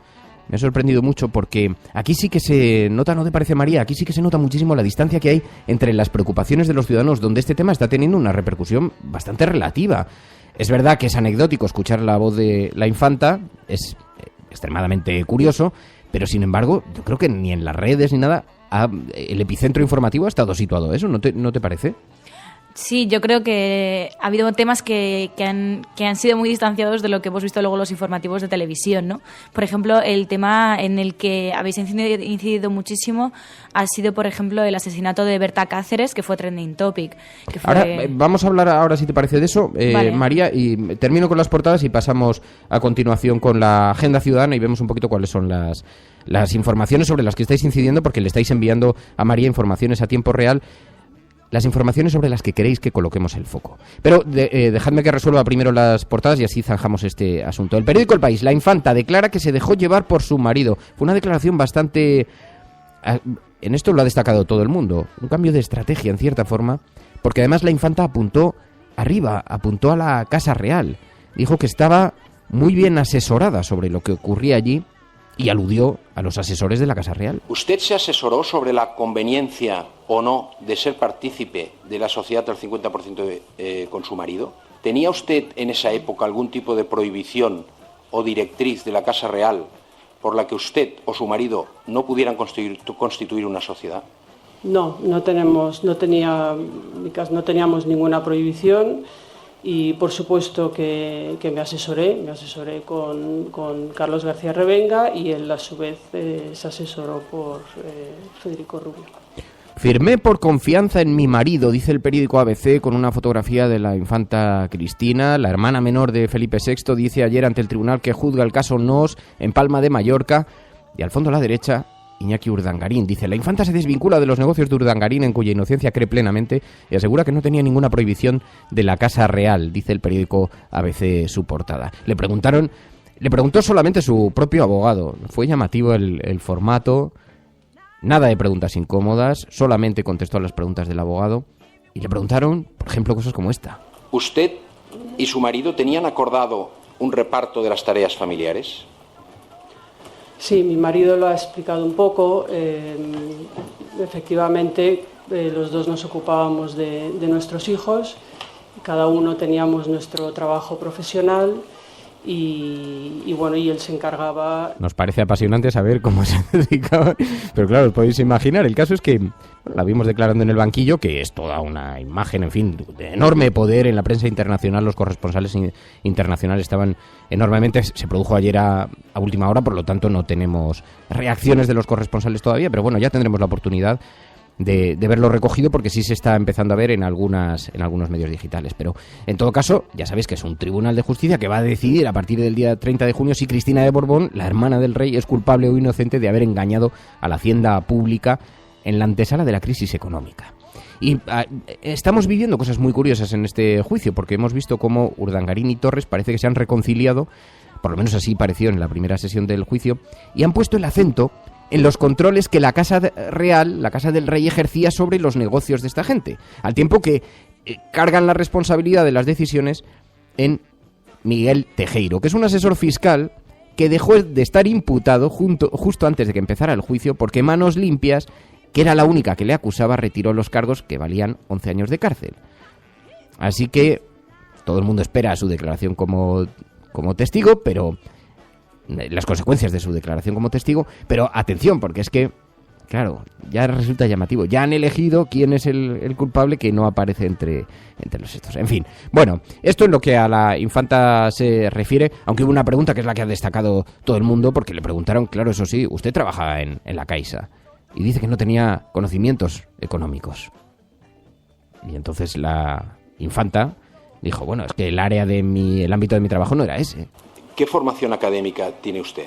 Speaker 1: porque aquí sí que se nota, ¿no te parece, María? Aquí sí que se nota muchísimo la distancia que hay entre las preocupaciones de los ciudadanos, donde este tema está teniendo una repercusión bastante relativa. Es verdad que es anecdótico escuchar la voz de la infanta, es extremadamente curioso, pero sin embargo, yo creo que ni en las redes ni nada, el epicentro informativo ha estado situado eso, ¿no te parece?
Speaker 14: Sí, yo creo que ha habido temas que han sido muy distanciados de lo que hemos visto luego en los informativos de televisión, ¿no? Por ejemplo, el tema en el que habéis incidido muchísimo ha sido, por ejemplo, el asesinato de Berta Cáceres, que fue trending topic. Que fue...
Speaker 1: Ahora vamos a hablar ahora, si te parece, de eso, vale. María, y termino con las portadas y pasamos a continuación con la agenda ciudadana y vemos un poquito cuáles son las informaciones sobre las que estáis incidiendo, porque le estáis enviando a María informaciones a tiempo real. Las informaciones sobre las que queréis que coloquemos el foco. Pero dejadme que resuelva primero las portadas y así zanjamos este asunto. El periódico El País, la infanta declara que se dejó llevar por su marido. Fue una declaración bastante... En esto lo ha destacado todo el mundo. Un cambio de estrategia, en cierta forma, porque además la infanta apuntó a la Casa Real. Dijo que estaba muy bien asesorada sobre lo que ocurría allí y aludió a los asesores de la Casa Real.
Speaker 12: ¿Usted se asesoró sobre la conveniencia o no de ser partícipe de la sociedad al 50% con su marido? ¿Tenía usted en esa época algún tipo de prohibición o directriz de la Casa Real por la que usted o su marido no pudieran constituir una sociedad?
Speaker 13: No teníamos ninguna prohibición. Y por supuesto que me asesoré con Carlos García Revenga y él a su vez se asesoró por Federico Rubio.
Speaker 1: Firmé por confianza en mi marido, dice el periódico ABC con una fotografía de la infanta Cristina, la hermana menor de Felipe VI, dice ayer ante el tribunal que juzga el caso Nos en Palma de Mallorca, y al fondo a la derecha Iñaki Urdangarín. Dice, la infanta se desvincula de los negocios de Urdangarín, en cuya inocencia cree plenamente, y asegura que no tenía ninguna prohibición de la Casa Real, dice el periódico ABC su portada. Le preguntó solamente su propio abogado. Fue llamativo el formato, nada de preguntas incómodas, solamente contestó a las preguntas del abogado, y le preguntaron, por ejemplo, cosas como esta.
Speaker 12: ¿Usted y su marido tenían acordado un reparto de las tareas familiares?
Speaker 13: Sí, mi marido lo ha explicado un poco. Efectivamente, los dos nos ocupábamos de nuestros hijos cada uno teníamos nuestro trabajo profesional y bueno, y él se encargaba.
Speaker 1: Nos parece apasionante saber cómo se dedicaba, pero claro, os podéis imaginar. El caso es que la vimos declarando en el banquillo, que es toda una imagen, en fin, de enorme poder en la prensa internacional. Los corresponsales internacionales estaban enormemente. Se produjo ayer a última hora, por lo tanto no tenemos reacciones de los corresponsales todavía, pero bueno, ya tendremos la oportunidad de verlo recogido, porque sí se está empezando a ver en algunos medios digitales. Pero en todo caso, ya sabéis que es un tribunal de justicia que va a decidir a partir del día 30 de junio si Cristina de Borbón, la hermana del rey, es culpable o inocente de haber engañado a la hacienda pública en la antesala de la crisis económica. Y estamos viviendo cosas muy curiosas en este juicio, porque hemos visto cómo Urdangarín y Torres parece que se han reconciliado, por lo menos así pareció en la primera sesión del juicio, y han puesto el acento en los controles que la Casa Real, la Casa del Rey, ejercía sobre los negocios de esta gente, al tiempo que cargan la responsabilidad de las decisiones en Miguel Tejero, que es un asesor fiscal que dejó de estar imputado justo antes de que empezara el juicio, porque Manos Limpias, que era la única que le acusaba, retiró los cargos que valían 11 años de cárcel. Así que todo el mundo espera su declaración como testigo, pero las consecuencias de su declaración como testigo, pero atención, porque es que, claro, ya resulta llamativo. Ya han elegido quién es el culpable, que no aparece entre los estos. En fin, bueno, esto es lo que a la infanta se refiere, aunque hubo una pregunta que es la que ha destacado todo el mundo, porque le preguntaron, claro, eso sí, usted trabaja en la Caixa, y dice que no tenía conocimientos económicos. Y entonces la infanta dijo, bueno, es que el ámbito de mi trabajo no era ese.
Speaker 12: ¿Qué formación académica tiene usted?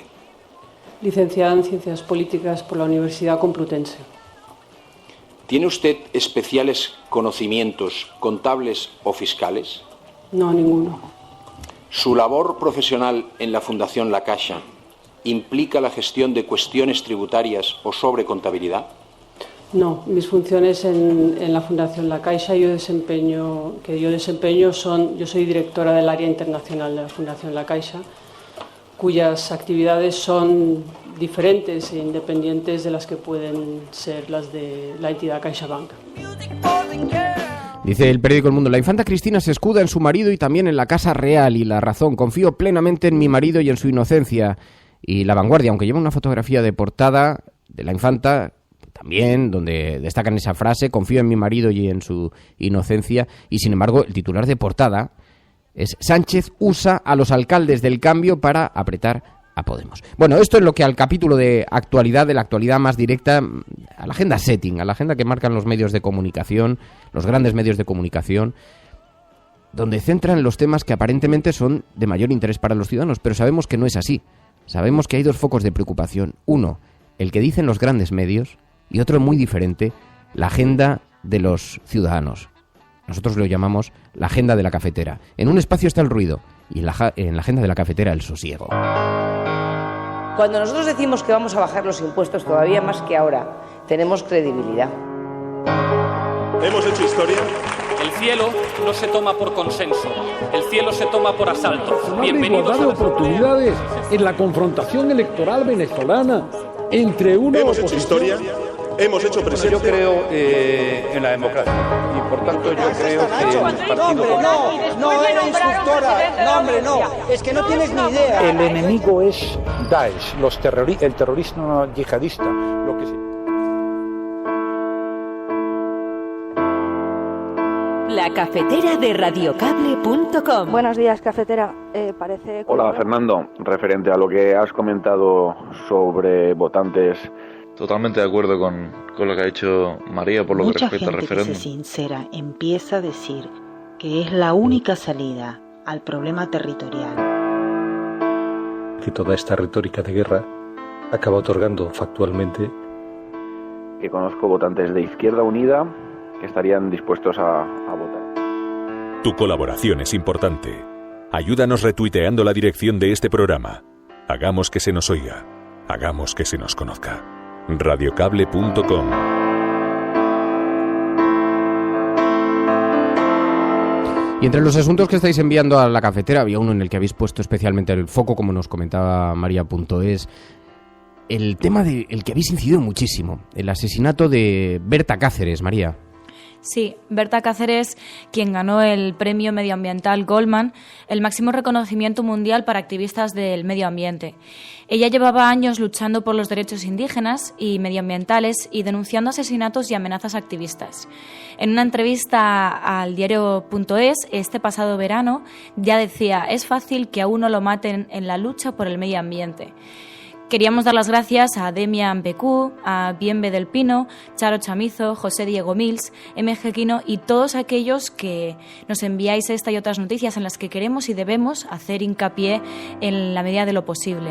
Speaker 13: Licenciada en Ciencias Políticas por la Universidad Complutense.
Speaker 12: ¿Tiene usted especiales conocimientos contables o fiscales?
Speaker 13: No, ninguno.
Speaker 12: ¿Su labor profesional en la Fundación La Caixa implica la gestión de cuestiones tributarias o sobre contabilidad?
Speaker 13: No, mis funciones en la Fundación La Caixa yo desempeño son, yo soy directora del área internacional de la Fundación La Caixa, cuyas actividades son diferentes e independientes de las que pueden ser las de la entidad CaixaBank.
Speaker 1: Dice el periódico El Mundo, la infanta Cristina se escuda en su marido y también en la Casa Real, y la razón, confío plenamente en mi marido y en su inocencia. Y La Vanguardia, aunque lleva una fotografía de portada de la infanta, también, donde destacan esa frase, confío en mi marido y en su inocencia, y sin embargo el titular de portada es Sánchez usa a los alcaldes del cambio para apretar a Podemos. Bueno, esto es lo que al capítulo de actualidad, de la actualidad más directa, a la agenda setting, a la agenda que marcan los medios de comunicación, los grandes medios de comunicación, donde centran los temas que aparentemente son de mayor interés para los ciudadanos, pero sabemos que no es así. Sabemos que hay dos focos de preocupación. Uno, el que dicen los grandes medios, y otro muy diferente, la agenda de los ciudadanos. Nosotros lo llamamos la agenda de la cafetera. En un espacio está el ruido y en la agenda de la cafetera el sosiego.
Speaker 18: Cuando nosotros decimos que vamos a bajar los impuestos todavía más que ahora, tenemos credibilidad.
Speaker 19: Hemos hecho historia.
Speaker 20: El cielo no se toma por consenso, el cielo se toma por asalto.
Speaker 21: Bienvenidos a las oportunidades en la confrontación electoral venezolana entre una
Speaker 19: Hemos hecho historia. Hemos hecho presencia.
Speaker 22: Yo creo en la democracia y por tanto yo creo que el partido...
Speaker 23: No, era instructora. No, hombre, no. Es que no tienes ni idea.
Speaker 21: El enemigo es Daesh, el terrorismo yihadista, lo que sea.
Speaker 4: La cafetera de radiocable.com.
Speaker 24: Buenos días, cafetera. Parece...
Speaker 25: Hola, Fernando. Referente a lo que has comentado sobre votantes... Totalmente de acuerdo con lo que ha dicho María por lo que respecta al referéndum.
Speaker 26: Mucha gente que se sincera empieza a decir que es la única salida al problema territorial.
Speaker 27: Que toda esta retórica de guerra acaba otorgando factualmente...
Speaker 25: Que conozco votantes de Izquierda Unida que estarían dispuestos a votar.
Speaker 5: Tu colaboración es importante. Ayúdanos retuiteando la dirección de este programa. Hagamos que se nos oiga. Hagamos que se nos conozca. Radiocable.com.
Speaker 1: Y entre los asuntos que estáis enviando a la cafetera había uno en el que habéis puesto especialmente el foco, como nos comentaba María.es, el tema del que habéis incidido muchísimo, el asesinato de Berta Cáceres, María.
Speaker 14: Sí, Berta Cáceres, quien ganó el premio medioambiental Goldman, el máximo reconocimiento mundial para activistas del medio ambiente. Ella llevaba años luchando por los derechos indígenas y medioambientales y denunciando asesinatos y amenazas activistas. En una entrevista al diario.es este pasado verano ya decía: es fácil que a uno lo maten en la lucha por el medio ambiente. Queríamos dar las gracias a Demian Becú, a Bienve del Pino, Charo Chamizo, José Diego Mills, MG Quino y todos aquellos que nos enviáis esta y otras noticias en las que queremos y debemos hacer hincapié en la medida de lo posible.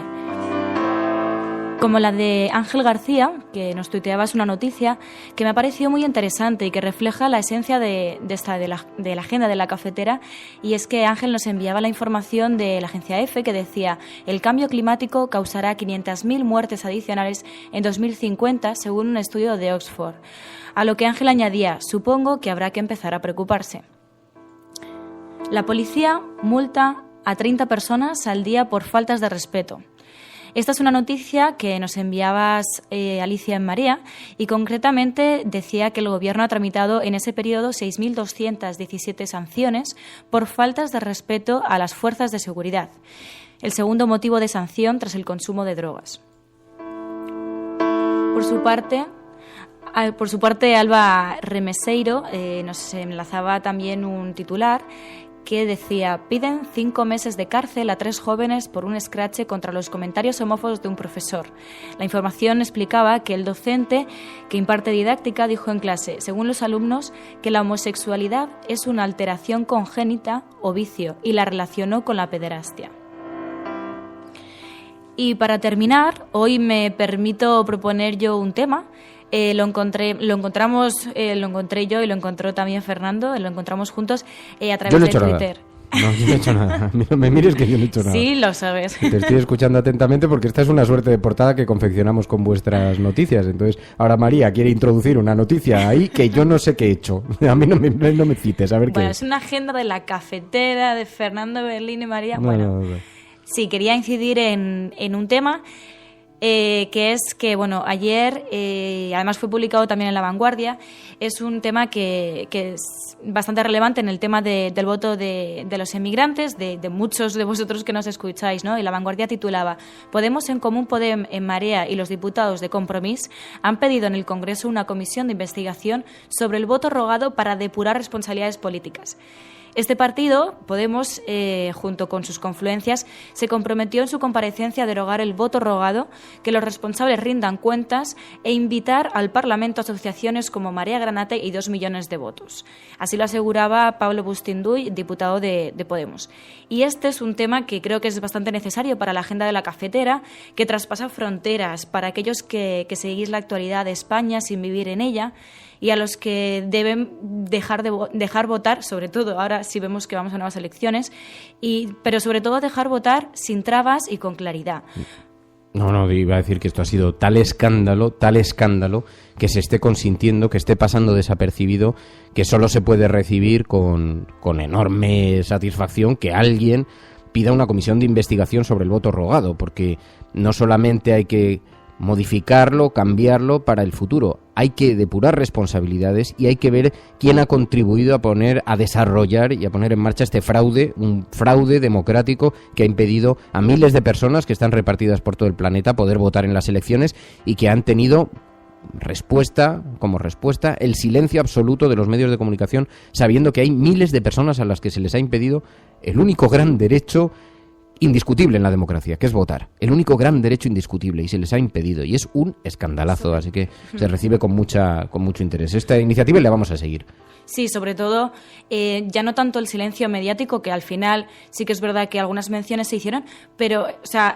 Speaker 14: Como la de Ángel García, que nos tuiteabas una noticia que me ha parecido muy interesante y que refleja la esencia de la agenda de la cafetera, y es que Ángel nos enviaba la información de la agencia EFE que decía: el cambio climático causará 500.000 muertes adicionales en 2050 según un estudio de Oxford. A lo que Ángel añadía: supongo que habrá que empezar a preocuparse. La policía multa a 30 personas al día por faltas de respeto. Esta es una noticia que nos enviabas Alicia en Marea, y concretamente decía que el Gobierno ha tramitado en ese periodo 6.217 sanciones por faltas de respeto a las fuerzas de seguridad. El segundo motivo de sanción tras el consumo de drogas. Por su parte, Alba Remeseiro nos enlazaba también un titular que decía: piden 5 meses de cárcel a 3 jóvenes por un escrache contra los comentarios homófobos de un profesor. La información explicaba que el docente que imparte didáctica dijo en clase, según los alumnos, que la homosexualidad es una alteración congénita o vicio, y la relacionó con la pederastia. Y para terminar, hoy me permito proponer yo un tema. Lo encontré yo y lo encontró también Fernando, lo encontramos juntos a través de Twitter.
Speaker 1: No, yo no he hecho nada. No me mires que yo no he hecho nada.
Speaker 14: Sí, lo sabes.
Speaker 1: Te estoy escuchando atentamente porque esta es una suerte de portada que confeccionamos con vuestras noticias. Entonces, ahora María quiere introducir una noticia ahí que yo no sé qué he hecho. A mí no me cites, a ver qué
Speaker 14: es una agenda de la cafetera de Fernando Berlín y María.
Speaker 1: No.
Speaker 14: Sí, quería incidir en un tema que es que, ayer, además fue publicado también en La Vanguardia, es un tema que es bastante relevante en el tema del voto de los emigrantes, de muchos de vosotros que nos escucháis, ¿no? Y La Vanguardia titulaba: Podemos, En Común Podem, En Marea y los diputados de Compromís han pedido en el Congreso una comisión de investigación sobre el voto rogado para depurar responsabilidades políticas. Este partido, Podemos, junto con sus confluencias, se comprometió en su comparecencia a derogar el voto rogado, que los responsables rindan cuentas e invitar al Parlamento asociaciones como Marea Granate y 2 millones de votos. Así lo aseguraba Pablo Bustinduy, diputado de Podemos. Y este es un tema que creo que es bastante necesario para la agenda de la cafetera, que traspasa fronteras para aquellos que seguís la actualidad de España sin vivir en ella, y a los que deben dejar votar, sobre todo ahora si vemos que vamos a nuevas elecciones, pero sobre todo dejar votar sin trabas y con claridad.
Speaker 1: No, iba a decir que esto ha sido tal escándalo, que se esté consintiendo, que esté pasando desapercibido, que solo se puede recibir con enorme satisfacción que alguien pida una comisión de investigación sobre el voto rogado, porque no solamente hay que modificarlo, cambiarlo para el futuro, hay que depurar responsabilidades y hay que ver quién ha contribuido a desarrollar y a poner en marcha este fraude, un fraude democrático que ha impedido a miles de personas que están repartidas por todo el planeta poder votar en las elecciones y que han tenido como respuesta el silencio absoluto de los medios de comunicación, sabiendo que hay miles de personas a las que se les ha impedido el único gran derecho indiscutible en la democracia, que es votar. El único gran derecho indiscutible, y se les ha impedido, y es un escandalazo, así que se recibe con mucho interés esta iniciativa y la vamos a seguir.
Speaker 14: Sí, sobre todo, ya no tanto el silencio mediático, que al final sí que es verdad que algunas menciones se hicieron, pero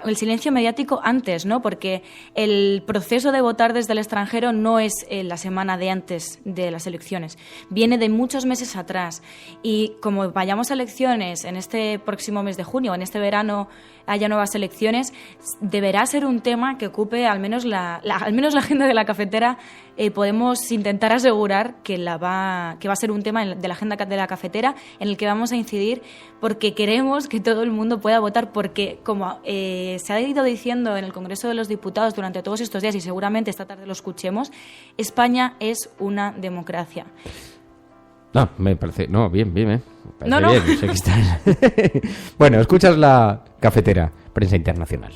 Speaker 14: el silencio mediático antes, ¿no? Porque el proceso de votar desde el extranjero no es la semana de antes de las elecciones, viene de muchos meses atrás. Y como vayamos a elecciones en este próximo mes de junio, en este verano haya nuevas elecciones, deberá ser un tema que ocupe al menos la agenda de la cafetera. Podemos intentar asegurar que va a ser un tema de la agenda de la cafetera en el que vamos a incidir, porque queremos que todo el mundo pueda votar, porque como se ha ido diciendo en el Congreso de los Diputados durante todos estos días, y seguramente esta tarde lo escuchemos, España es una democracia.
Speaker 1: No, me parece... No, bien, me parece
Speaker 14: No.
Speaker 1: bien. Sé que estás... Bueno, escuchas la cafetera, prensa internacional.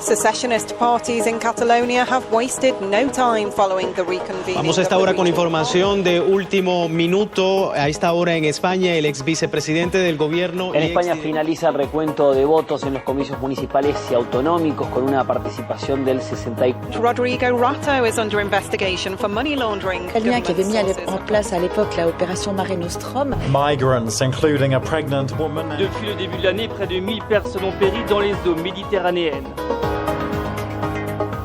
Speaker 2: Secessionist parties in Catalonia have wasted no time following the reconvening.
Speaker 3: Vamos a esta hora con información de último minuto. A esta hora en España, el ex vicepresidente del gobierno...
Speaker 6: En España finaliza el recuento de votos en los comicios municipales y autonómicos con una participación del 64%.
Speaker 2: Rodrigo Rato is under investigation for money laundering.
Speaker 10: El lien qui avait mis en place à l'époque la opération Mare Nostrum.
Speaker 15: Migrants, including a pregnant woman.
Speaker 16: Depuis le début de l'année, près de 1000 personnes ont péri dans les eaux méditerranéennes.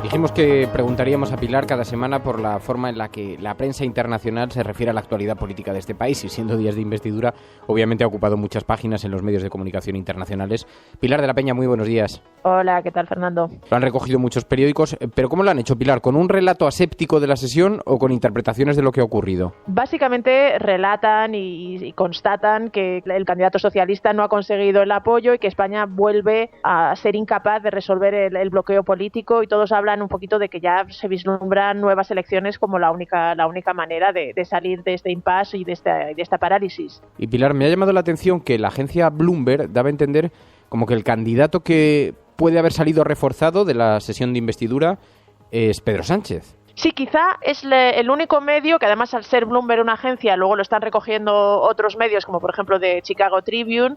Speaker 1: Dijimos que preguntaríamos a Pilar cada semana por la forma en la que la prensa internacional se refiere a la actualidad política de este país y siendo días de investidura, obviamente ha ocupado muchas páginas en los medios de comunicación internacionales. Pilar de la Peña, muy buenos días.
Speaker 17: Hola, ¿qué tal, Fernando?
Speaker 1: Lo han recogido muchos periódicos, pero ¿cómo lo han hecho, Pilar? ¿Con un relato aséptico de la sesión o con interpretaciones de lo que ha ocurrido?
Speaker 17: Básicamente relatan y constatan que el candidato socialista no ha conseguido el apoyo y que España vuelve a ser incapaz de resolver el bloqueo político y todos hablan un poquito de que ya se vislumbran nuevas elecciones como la única manera de salir de este impasse y de esta parálisis.
Speaker 1: Y Pilar, me ha llamado la atención que la agencia Bloomberg daba a entender como que el candidato que puede haber salido reforzado de la sesión de investidura es Pedro Sánchez.
Speaker 17: Sí, quizá es el único medio que además al ser Bloomberg una agencia, luego lo están recogiendo otros medios como por ejemplo de Chicago Tribune,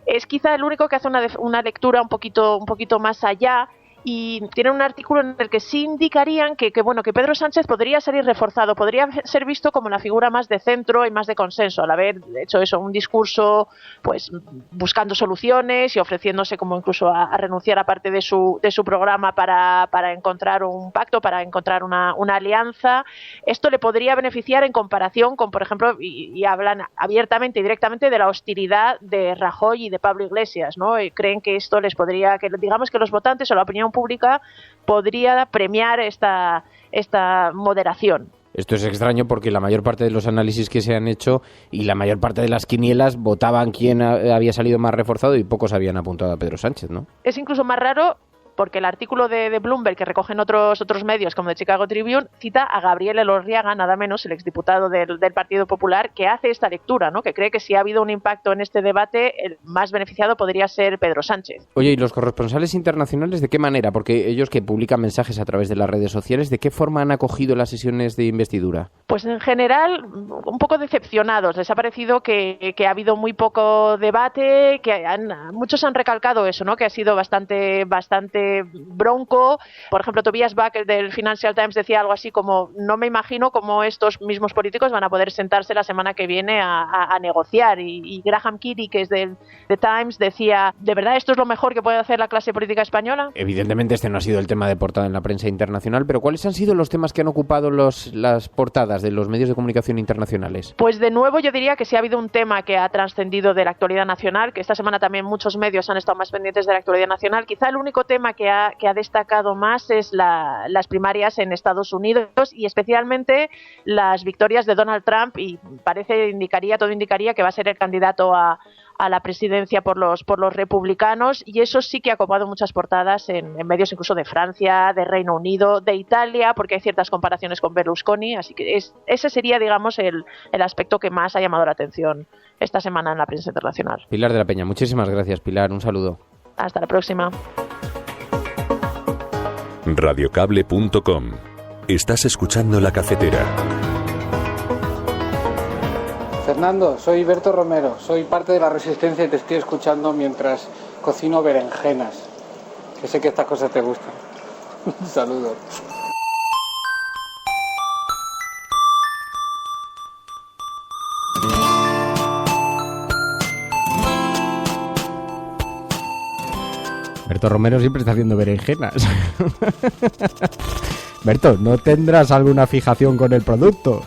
Speaker 17: es quizá el único que hace una lectura un poquito más allá. Y tienen un artículo en el que sí indicarían que Pedro Sánchez podría salir reforzado, podría ser visto como la figura más de centro y más de consenso, al haber hecho eso, un discurso pues buscando soluciones y ofreciéndose como incluso a renunciar a parte de su programa para encontrar un pacto, para encontrar una alianza. Esto le podría beneficiar en comparación con, por ejemplo, y hablan abiertamente y directamente de la hostilidad de Rajoy y de Pablo Iglesias, ¿no? Y creen que esto les podría, que digamos que los votantes o la opinión pública podría premiar esta moderación.
Speaker 1: Esto es extraño porque la mayor parte de los análisis que se han hecho y la mayor parte de las quinielas votaban quién había salido más reforzado y pocos habían apuntado a Pedro Sánchez, ¿no?
Speaker 17: Es incluso más raro porque el artículo de Bloomberg que recogen otros medios como de Chicago Tribune cita a Gabriel Elorriaga, nada menos, el exdiputado del Partido Popular, que hace esta lectura, ¿no? Que cree que si ha habido un impacto en este debate, el más beneficiado podría ser Pedro Sánchez.
Speaker 1: Oye, ¿y los corresponsales internacionales de qué manera? Porque ellos que publican mensajes a través de las redes sociales, ¿de qué forma han acogido las sesiones de investidura?
Speaker 17: Pues en general, un poco decepcionados. Les ha parecido que ha habido muy poco debate, que muchos han recalcado eso, ¿no? Que ha sido bastante bronco. Por ejemplo, Tobias Bach del Financial Times decía algo así como: no me imagino cómo estos mismos políticos van a poder sentarse la semana que viene a negociar. Y Graham Keely, que es del The Times, decía: ¿de verdad esto es lo mejor que puede hacer la clase política española?
Speaker 1: Evidentemente este no ha sido el tema de portada en la prensa internacional, pero ¿cuáles han sido los temas que han ocupado las portadas de los medios de comunicación internacionales?
Speaker 17: Pues de nuevo yo diría que sí ha habido un tema que ha trascendido de la actualidad nacional, que esta semana también muchos medios han estado más pendientes de la actualidad nacional. Quizá el único tema que ha destacado más es las primarias en Estados Unidos y especialmente las victorias de Donald Trump, y todo indicaría que va a ser el candidato a la presidencia por los republicanos, y eso sí que ha copado muchas portadas en medios incluso de Francia, de Reino Unido, de Italia, porque hay ciertas comparaciones con Berlusconi, así que ese sería, digamos, el aspecto que más ha llamado la atención esta semana en la prensa internacional.
Speaker 1: Pilar de la Peña, muchísimas gracias, Pilar, un saludo.
Speaker 17: Hasta la próxima.
Speaker 5: Radiocable.com. Estás escuchando La Cafetera.
Speaker 28: Fernando, soy Berto Romero, soy parte de la Resistencia y te estoy escuchando mientras cocino berenjenas, que sé que estas cosas te gustan. Un saludo.
Speaker 1: Berto Romero siempre está haciendo berenjenas. Berto, ¿no tendrás alguna fijación con el producto?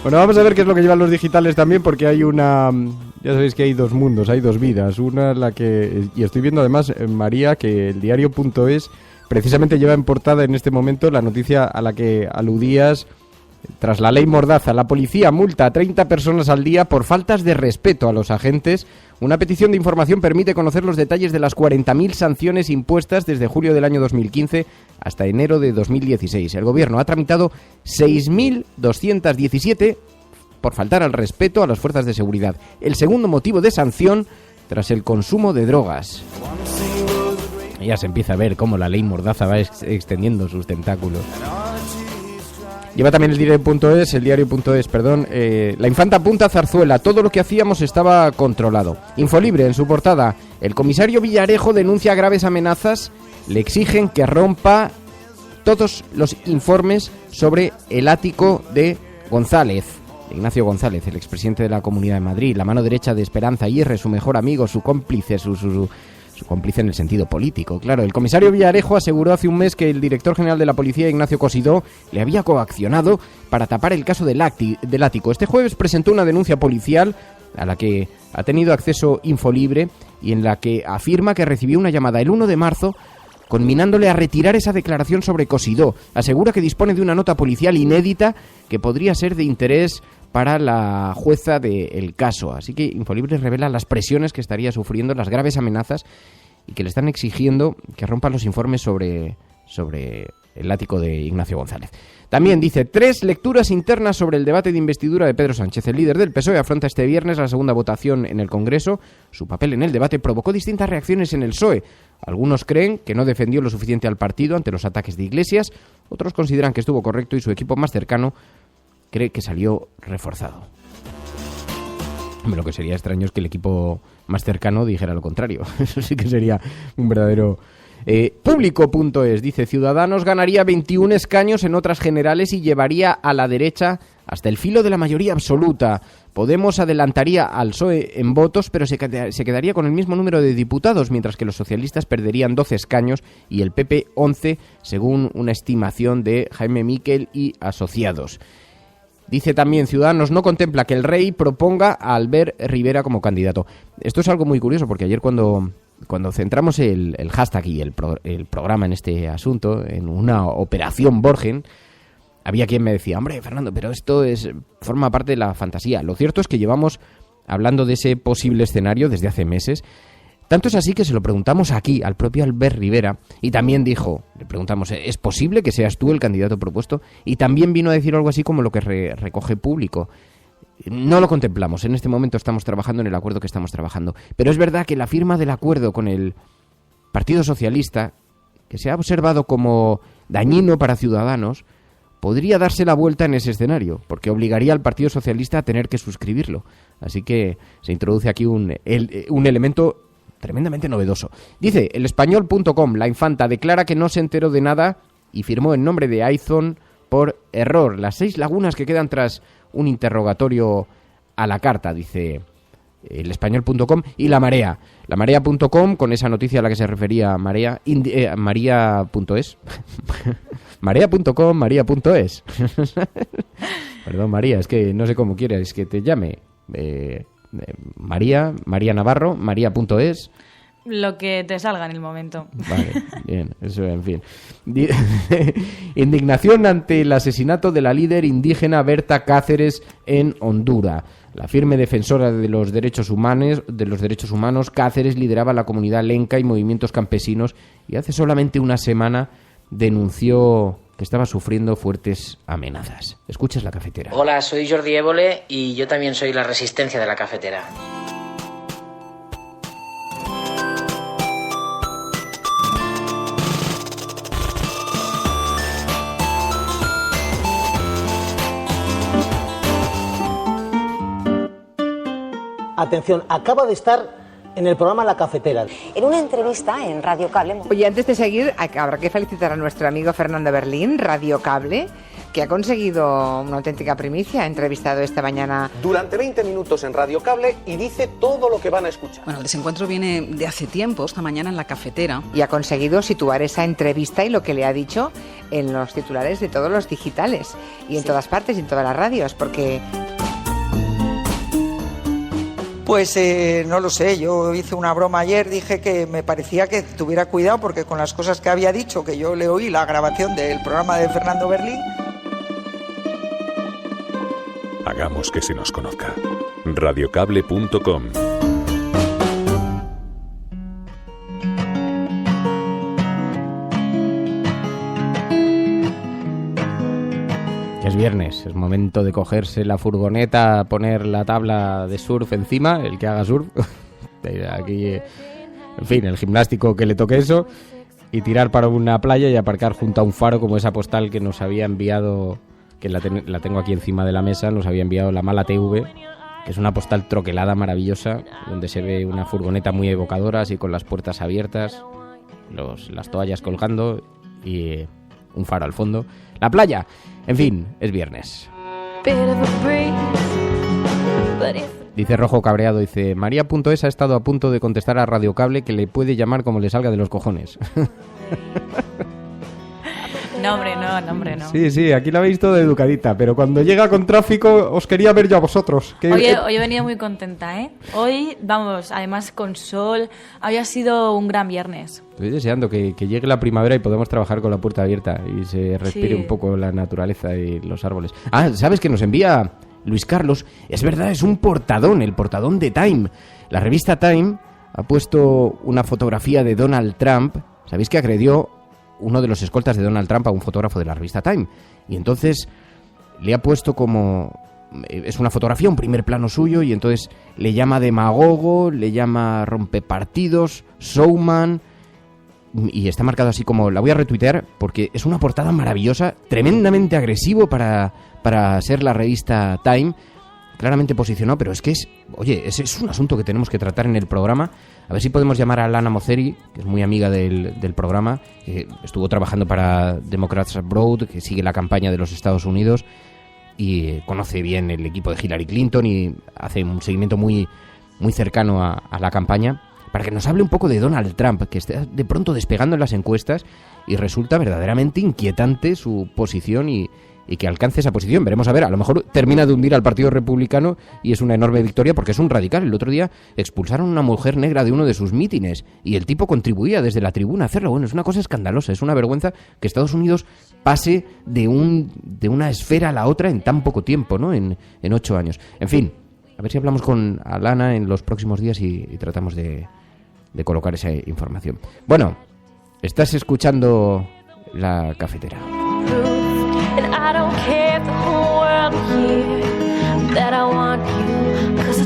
Speaker 1: Bueno, vamos a ver qué es lo que llevan los digitales también, porque hay ya sabéis que hay dos mundos, hay dos vidas. Una en la que, y estoy viendo además, María, que el diario.es precisamente lleva en portada en este momento la noticia a la que aludías. Tras la ley Mordaza, la policía multa a 30 personas al día por faltas de respeto a los agentes Una petición de información permite conocer los detalles de las 40.000 sanciones impuestas desde julio del año 2015 hasta enero de 2016. El Gobierno ha tramitado 6.217 por faltar al respeto a las fuerzas de seguridad. El segundo motivo de sanción tras el consumo de drogas. Ya se empieza a ver cómo la ley Mordaza va extendiendo sus tentáculos. Lleva también el diario.es, la infanta apunta a Zarzuela, todo lo que hacíamos estaba controlado. Infolibre, en su portada, el comisario Villarejo denuncia graves amenazas, le exigen que rompa todos los informes sobre el ático de González. Ignacio González, el expresidente de la Comunidad de Madrid, la mano derecha de Esperanza Aguirre, su mejor amigo, su cómplice, su cómplice en el sentido político. Claro, el comisario Villarejo aseguró hace un mes que el director general de la policía, Ignacio Cosidó, le había coaccionado para tapar el caso del ático. Este jueves presentó una denuncia policial a la que ha tenido acceso Infolibre y en la que afirma que recibió una llamada el 1 de marzo conminándole a retirar esa declaración sobre Cosidó. Asegura que dispone de una nota policial inédita que podría ser de interés para la jueza del caso. Así que Infolibre revela las presiones que estaría sufriendo, las graves amenazas y que le están exigiendo que rompa los informes sobre el ático de Ignacio González. También dice 3 lecturas internas sobre el debate de investidura de Pedro Sánchez. El líder del PSOE afronta este viernes la segunda votación en el Congreso. Su papel en el debate provocó distintas reacciones en el PSOE. Algunos creen que no defendió lo suficiente al partido ante los ataques de Iglesias. Otros consideran que estuvo correcto y su equipo más cercano cree que salió reforzado. Lo que sería extraño es que el equipo más cercano dijera lo contrario. Eso sí que sería un verdadero... Público.es dice: Ciudadanos ganaría 21 escaños en otras generales y llevaría a la derecha hasta el filo de la mayoría absoluta. Podemos adelantaría al PSOE en votos, pero se quedaría con el mismo número de diputados, mientras que los socialistas perderían 12 escaños y el PP 11, según una estimación de Jaime Miquel y asociados. Dice también: Ciudadanos no contempla que el rey proponga a Albert Rivera como candidato. Esto es algo muy curioso, porque ayer cuando centramos el hashtag y el programa en este asunto, en una operación Borgen, había quien me decía: hombre, Fernando, pero esto forma parte de la fantasía. Lo cierto es que llevamos hablando de ese posible escenario desde hace meses. Tanto es así que se lo preguntamos aquí al propio Albert Rivera y también dijo, le preguntamos: ¿es posible que seas tú el candidato propuesto? Y también vino a decir algo así como lo que recoge Público. No lo contemplamos, en este momento estamos trabajando en el acuerdo que estamos trabajando. Pero es verdad que la firma del acuerdo con el Partido Socialista, que se ha observado como dañino para Ciudadanos, podría darse la vuelta en ese escenario, porque obligaría al Partido Socialista a tener que suscribirlo. Así que se introduce aquí un elemento tremendamente novedoso. Dice elespañol.com: la infanta declara que no se enteró de nada y firmó en nombre de Aizón por error. Las 6 lagunas que quedan tras un interrogatorio a la carta, dice elespañol.com. Y La Marea. La Marea.com, con esa noticia a la que se refería María.es. Marea.com, María.es. Perdón, María, es que no sé cómo quieres que te llame. María Navarro, María.es.
Speaker 14: Lo que te salga en el momento.
Speaker 1: Vale, bien, eso en fin. Indignación ante el asesinato de la líder indígena Berta Cáceres en Honduras. La firme defensora de los derechos humanos, Cáceres lideraba la comunidad lenca y movimientos campesinos y hace solamente una semana denunció que estaba sufriendo fuertes amenazas. Escuchas La Cafetera.
Speaker 7: Hola, soy Jordi Évole y yo también soy la resistencia de La Cafetera.
Speaker 8: Atención, acaba de estar en el programa La Cafetera.
Speaker 9: En una entrevista en Radio Cable.
Speaker 11: Oye, antes de seguir, habrá que felicitar a nuestro amigo Fernando Berlín, Radio Cable, que ha conseguido una auténtica primicia. Ha entrevistado esta mañana
Speaker 8: durante 20 minutos en Radio Cable y dice todo lo que van a escuchar.
Speaker 12: Bueno, el desencuentro viene de hace tiempo, esta mañana en La Cafetera.
Speaker 11: Y ha conseguido situar esa entrevista y lo que le ha dicho en los titulares de todos los digitales y en todas partes y en todas las radios, porque...
Speaker 13: Pues no lo sé, yo hice una broma ayer, dije que me parecía que tuviera cuidado porque con las cosas que había dicho, que yo le oí la grabación del programa de Fernando Berlín.
Speaker 5: Hagamos que se nos conozca. Radiocable.com
Speaker 1: Es viernes, es momento de cogerse la furgoneta, poner la tabla de surf encima, el que haga surf, aquí, en fin, el gimnástico que le toque eso, y tirar para una playa y aparcar junto a un faro como esa postal que nos había enviado, que la tengo aquí encima de la mesa, nos había enviado la Mala TV, que es una postal troquelada maravillosa, donde se ve una furgoneta muy evocadora, así con las puertas abiertas, las toallas colgando y un faro al fondo. La playa, en fin, es viernes. Dice Rojo cabreado, dice, María.es ha estado a punto de contestar a Radio Cable que le puede llamar como le salga de los cojones.
Speaker 14: No, hombre, no.
Speaker 1: Sí, aquí la habéis todo educadita, pero cuando llega con tráfico os quería ver yo a vosotros.
Speaker 14: Hoy he venido muy contenta, ¿eh? Hoy, vamos, además con sol, hoy ha sido un gran viernes.
Speaker 1: Estoy deseando que llegue la primavera y podamos trabajar con la puerta abierta y se respire un poco la naturaleza y los árboles. Ah, ¿sabes que nos envía Luis Carlos? Es verdad, es un portadón, el portadón de Time. La revista Time ha puesto una fotografía de Donald Trump. ¿Sabéis que agredió uno de los escoltas de Donald Trump a un fotógrafo de la revista Time? Y entonces le ha puesto como... Es una fotografía, un primer plano suyo, y entonces le llama demagogo, le llama rompepartidos, showman, y está marcado así como... La voy a retuitear porque es una portada maravillosa, tremendamente agresivo para ser la revista Time, claramente posicionado, pero es que es un asunto que tenemos que tratar en el programa. A ver si podemos llamar a Lana Moceri, que es muy amiga del programa, que estuvo trabajando para Democrats Abroad, que sigue la campaña de los Estados Unidos y conoce bien el equipo de Hillary Clinton y hace un seguimiento muy, muy cercano a la campaña, para que nos hable un poco de Donald Trump, que está de pronto despegando en las encuestas y resulta verdaderamente inquietante su posición y que alcance esa posición. Veremos a ver, a lo mejor termina de hundir al Partido Republicano y es una enorme victoria porque es un radical. El otro día expulsaron a una mujer negra de uno de sus mítines y el tipo contribuía desde la tribuna a hacerlo. Bueno, es una cosa escandalosa, es una vergüenza que Estados Unidos pase de una esfera a la otra en tan poco tiempo, ¿no? En 8 años. En fin, a ver si hablamos con Alana en los próximos días y tratamos de colocar esa información. Bueno, estás escuchando La Cafetera.
Speaker 4: And I don't care if the whole world hears that I want you, 'cause I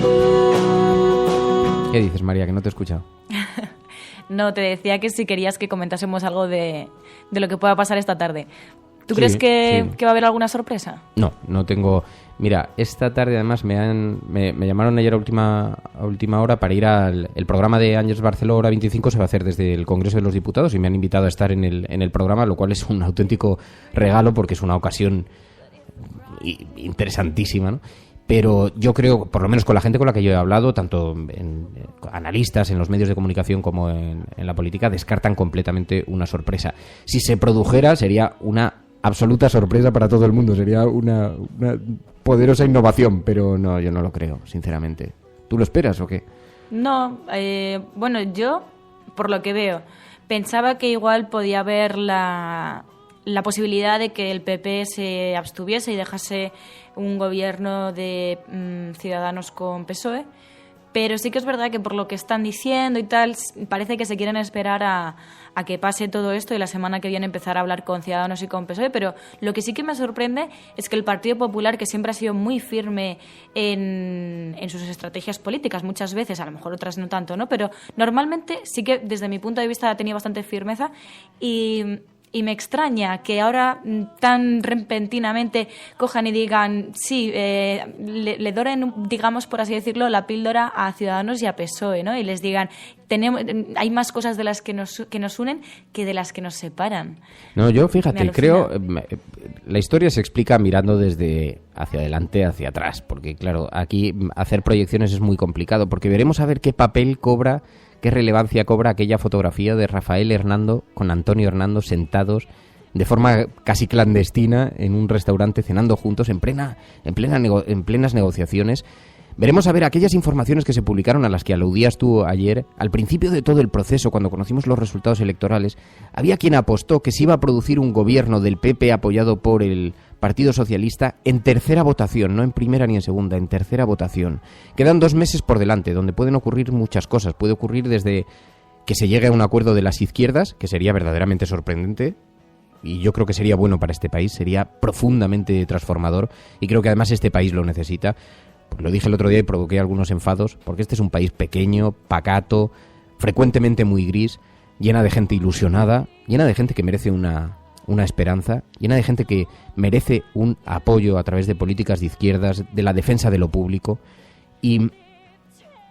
Speaker 4: do.
Speaker 1: ¿Qué dices, María, que no te he escuchado?
Speaker 14: No, te decía que si querías que comentásemos algo de lo que pueda pasar esta tarde. ¿Tú crees que va a haber alguna sorpresa? No tengo... Mira, esta tarde además me llamaron ayer a última hora para ir el programa de Ángels Barceló Hora 25 se va a hacer desde el Congreso de los Diputados y me han invitado a estar en el programa, lo cual es un auténtico regalo porque es una ocasión interesantísima, ¿no? Pero yo creo, por lo menos con la gente con la que yo he hablado, tanto analistas en los medios de comunicación como en la política, descartan completamente una sorpresa. Si se produjera sería una absoluta sorpresa para todo el mundo, sería una poderosa innovación, pero no, yo no lo creo, sinceramente. ¿Tú lo esperas o qué? No, bueno, yo, por lo que veo, pensaba que igual podía haber la posibilidad de que el PP se abstuviese y dejase un gobierno de Ciudadanos con PSOE, pero sí que es verdad que por lo que están diciendo y tal, parece que se quieren esperar a que pase todo esto y la semana que viene empezar a hablar con Ciudadanos y con PSOE, pero lo que sí que me sorprende es que el Partido Popular, que siempre ha sido muy firme en sus estrategias políticas, muchas veces, a lo mejor otras no tanto, ¿no? Pero normalmente sí que desde mi punto de vista ha tenido bastante firmeza y me extraña que ahora tan repentinamente cojan y digan, sí, le doren, digamos, por así decirlo, la píldora a Ciudadanos y a PSOE, ¿no? Y les digan, hay más cosas de las que nos unen que de las que nos separan.
Speaker 1: No, yo fíjate, creo, la historia se explica mirando desde hacia adelante, hacia atrás, porque claro, aquí hacer proyecciones es muy complicado, porque veremos a ver qué papel cobra, qué relevancia cobra aquella fotografía de Rafael Hernando con Antonio Hernando sentados de forma casi clandestina en un restaurante cenando juntos en plenas negociaciones. Veremos a ver aquellas informaciones que se publicaron a las que aludías tú ayer. Al principio de todo el proceso, cuando conocimos los resultados electorales, había quien apostó que se iba a producir un gobierno del PP apoyado por el Partido Socialista en tercera votación, no en primera ni en segunda, en tercera votación. Quedan 2 meses por delante, donde pueden ocurrir muchas cosas. Puede ocurrir desde que se llegue a un acuerdo de las izquierdas, que sería verdaderamente sorprendente, y yo creo que sería bueno para este país, sería profundamente transformador, y creo que además este país lo necesita. Pues lo dije el otro día y provoqué algunos enfados, porque este es un país pequeño, pacato, frecuentemente muy gris, llena de gente ilusionada, llena de gente que merece una esperanza, llena de gente que merece un apoyo a través de políticas de izquierdas, de la defensa de lo público, y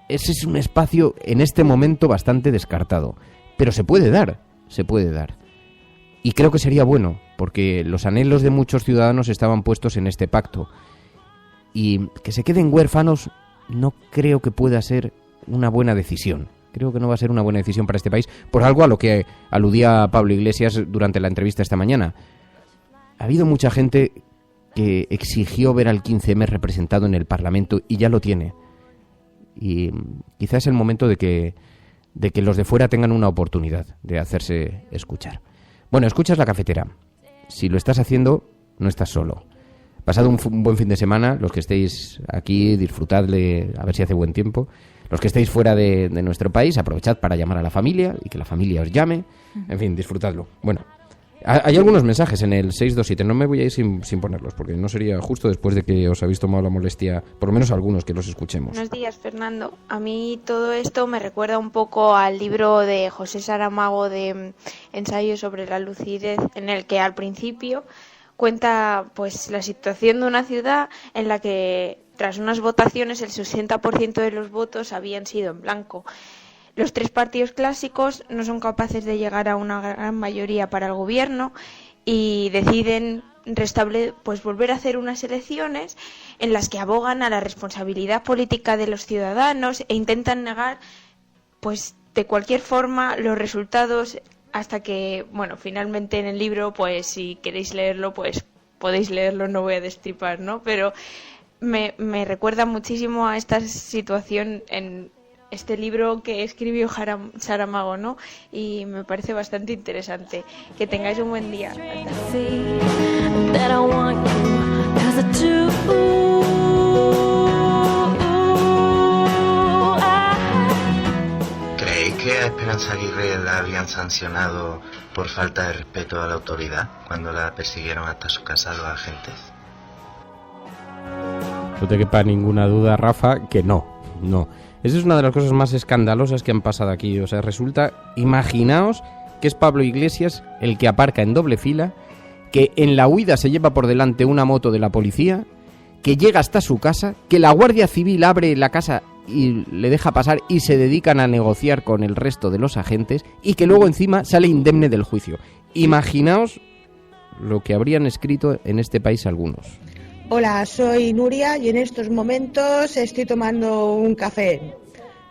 Speaker 1: ese es un espacio en este momento bastante descartado, pero se puede dar. Y creo que sería bueno, porque los anhelos de muchos ciudadanos estaban puestos en este pacto, y que se queden huérfanos no creo que pueda ser una buena decisión. Creo que no va a ser una buena decisión para este país, por algo a lo que aludía Pablo Iglesias durante la entrevista esta mañana. Ha habido mucha gente que exigió ver al 15M representado en el Parlamento y ya lo tiene. Y quizás es el momento de que los de fuera tengan una oportunidad de hacerse escuchar. Bueno, escuchas La Cafetera. Si lo estás haciendo, no estás solo. Pasado un buen fin de semana, los que estéis aquí, disfrutadle, a ver si hace buen tiempo. Los que estéis fuera de nuestro país, aprovechad para llamar a la familia y que la familia os llame. En fin, disfrutadlo. Bueno, hay algunos mensajes en el 627. No me voy a ir sin ponerlos, porque no sería justo después de que os habéis tomado la molestia, por lo menos algunos, que los escuchemos.
Speaker 18: Buenos días, Fernando. A mí todo esto me recuerda un poco al libro de José Saramago de Ensayos sobre la lucidez, en el que al principio cuenta pues la situación de una ciudad en la que tras unas votaciones el 60% de los votos habían sido en blanco. Los tres partidos clásicos no son capaces de llegar a una gran mayoría para el gobierno y deciden volver a hacer unas elecciones en las que abogan a la responsabilidad política de los ciudadanos e intentan negar pues de cualquier forma los resultados, hasta que, bueno, finalmente en el libro, pues si queréis leerlo, pues podéis leerlo, no voy a destripar, ¿no? Pero me recuerda muchísimo a esta situación en este libro que escribió Saramago, ¿no? Y me parece bastante interesante. Que tengáis un buen día.
Speaker 19: ¿Creéis que a Esperanza Aguirre la habían sancionado por falta de respeto a la autoridad cuando la persiguieron hasta su casa los agentes?
Speaker 1: No te quepa ninguna duda, Rafa, que no. Esa es una de las cosas más escandalosas que han pasado aquí. O sea, resulta, imaginaos que es Pablo Iglesias el que aparca en doble fila, que en la huida se lleva por delante una moto de la policía, que llega hasta su casa, que la Guardia Civil abre la casa y le deja pasar y se dedican a negociar con el resto de los agentes, y que luego encima sale indemne del juicio. Imaginaos lo que habrían escrito en este país algunos.
Speaker 20: Hola, soy Nuria y en estos momentos estoy tomando un café.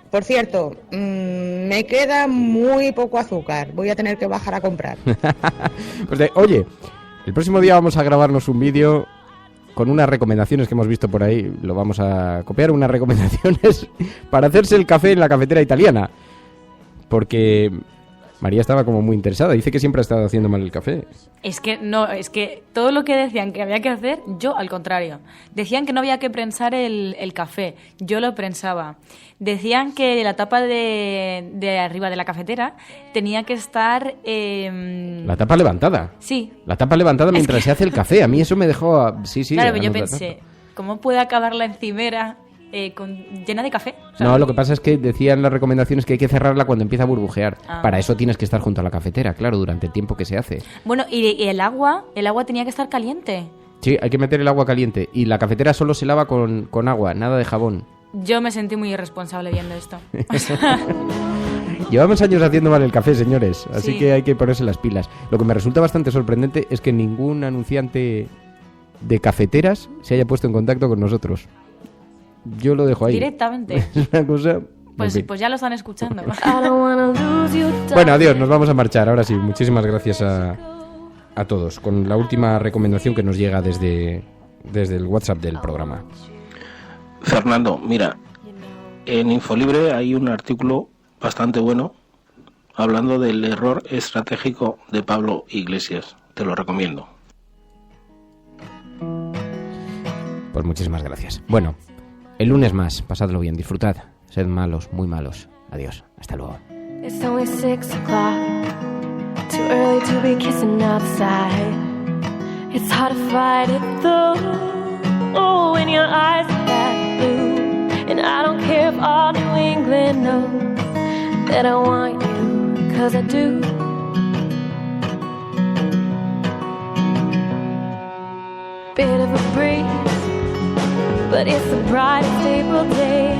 Speaker 20: Por cierto, me queda muy poco azúcar. Voy a tener que bajar a comprar.
Speaker 1: Pues oye, el próximo día vamos a grabarnos un vídeo con unas recomendaciones que hemos visto por ahí. Lo vamos a copiar, unas recomendaciones para hacerse el café en la cafetera italiana. Porque María estaba como muy interesada. Dice que siempre ha estado haciendo mal el café.
Speaker 14: Es que todo lo que decían que había que hacer, yo al contrario. Decían que no había que prensar el café. Yo lo prensaba. Decían que la tapa de arriba de la cafetera tenía que estar...
Speaker 1: La tapa levantada.
Speaker 14: Sí.
Speaker 1: La tapa levantada mientras se hace el café. A mí eso me dejó... Sí.
Speaker 14: Claro, pero yo pensé, ¿cómo puede acabar la encimera llena de café?
Speaker 1: O sea, no, lo que pasa es que decían las recomendaciones que hay que cerrarla cuando empieza a burbujear. Para eso tienes que estar junto a la cafetera, claro, durante el tiempo que se hace.
Speaker 14: Bueno, y el agua tenía que estar caliente.
Speaker 1: Sí, hay que meter el agua caliente. Y la cafetera solo se lava con agua, nada de jabón.
Speaker 14: Yo me sentí muy irresponsable viendo esto.
Speaker 1: Llevamos años haciendo mal el café, señores, así
Speaker 14: sí,
Speaker 1: que hay que ponerse las pilas. Lo que me resulta bastante sorprendente es que ningún anunciante de cafeteras se haya puesto en contacto con nosotros. Yo lo dejo ahí.
Speaker 14: Directamente.
Speaker 1: Es una cosa...
Speaker 14: Pues ya lo están escuchando.
Speaker 1: Bueno, adiós, nos vamos a marchar. Ahora sí, muchísimas gracias a todos. Con la última recomendación que nos llega desde el WhatsApp del programa.
Speaker 21: Fernando, mira, en Infolibre hay un artículo bastante bueno hablando del error estratégico de Pablo Iglesias. Te lo recomiendo.
Speaker 1: Pues muchísimas gracias. Bueno, el lunes más, pasadlo bien, disfrutad, sed malos, muy malos. Adiós, hasta luego.
Speaker 4: It's only 6 o'clock. Too early to be kissing outside. It's hard to fight it though. Oh, when your eyes are that blue. And I don't care if all New England knows that I want you, 'cause I do. Bit of a breeze, but it's the brightest April day.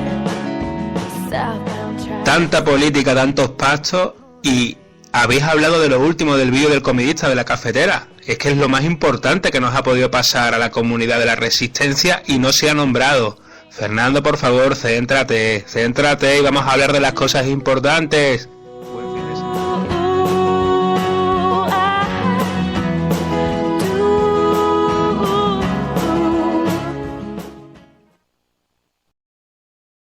Speaker 4: Southbound traffic.
Speaker 3: Tanta política, tantos pactos, y habéis hablado de lo último del vídeo del comidista de la cafetera. Es que es lo más importante que nos ha podido pasar a la comunidad de la Resistencia y no se ha nombrado. Fernando, por favor, céntrate y vamos a hablar de las cosas importantes.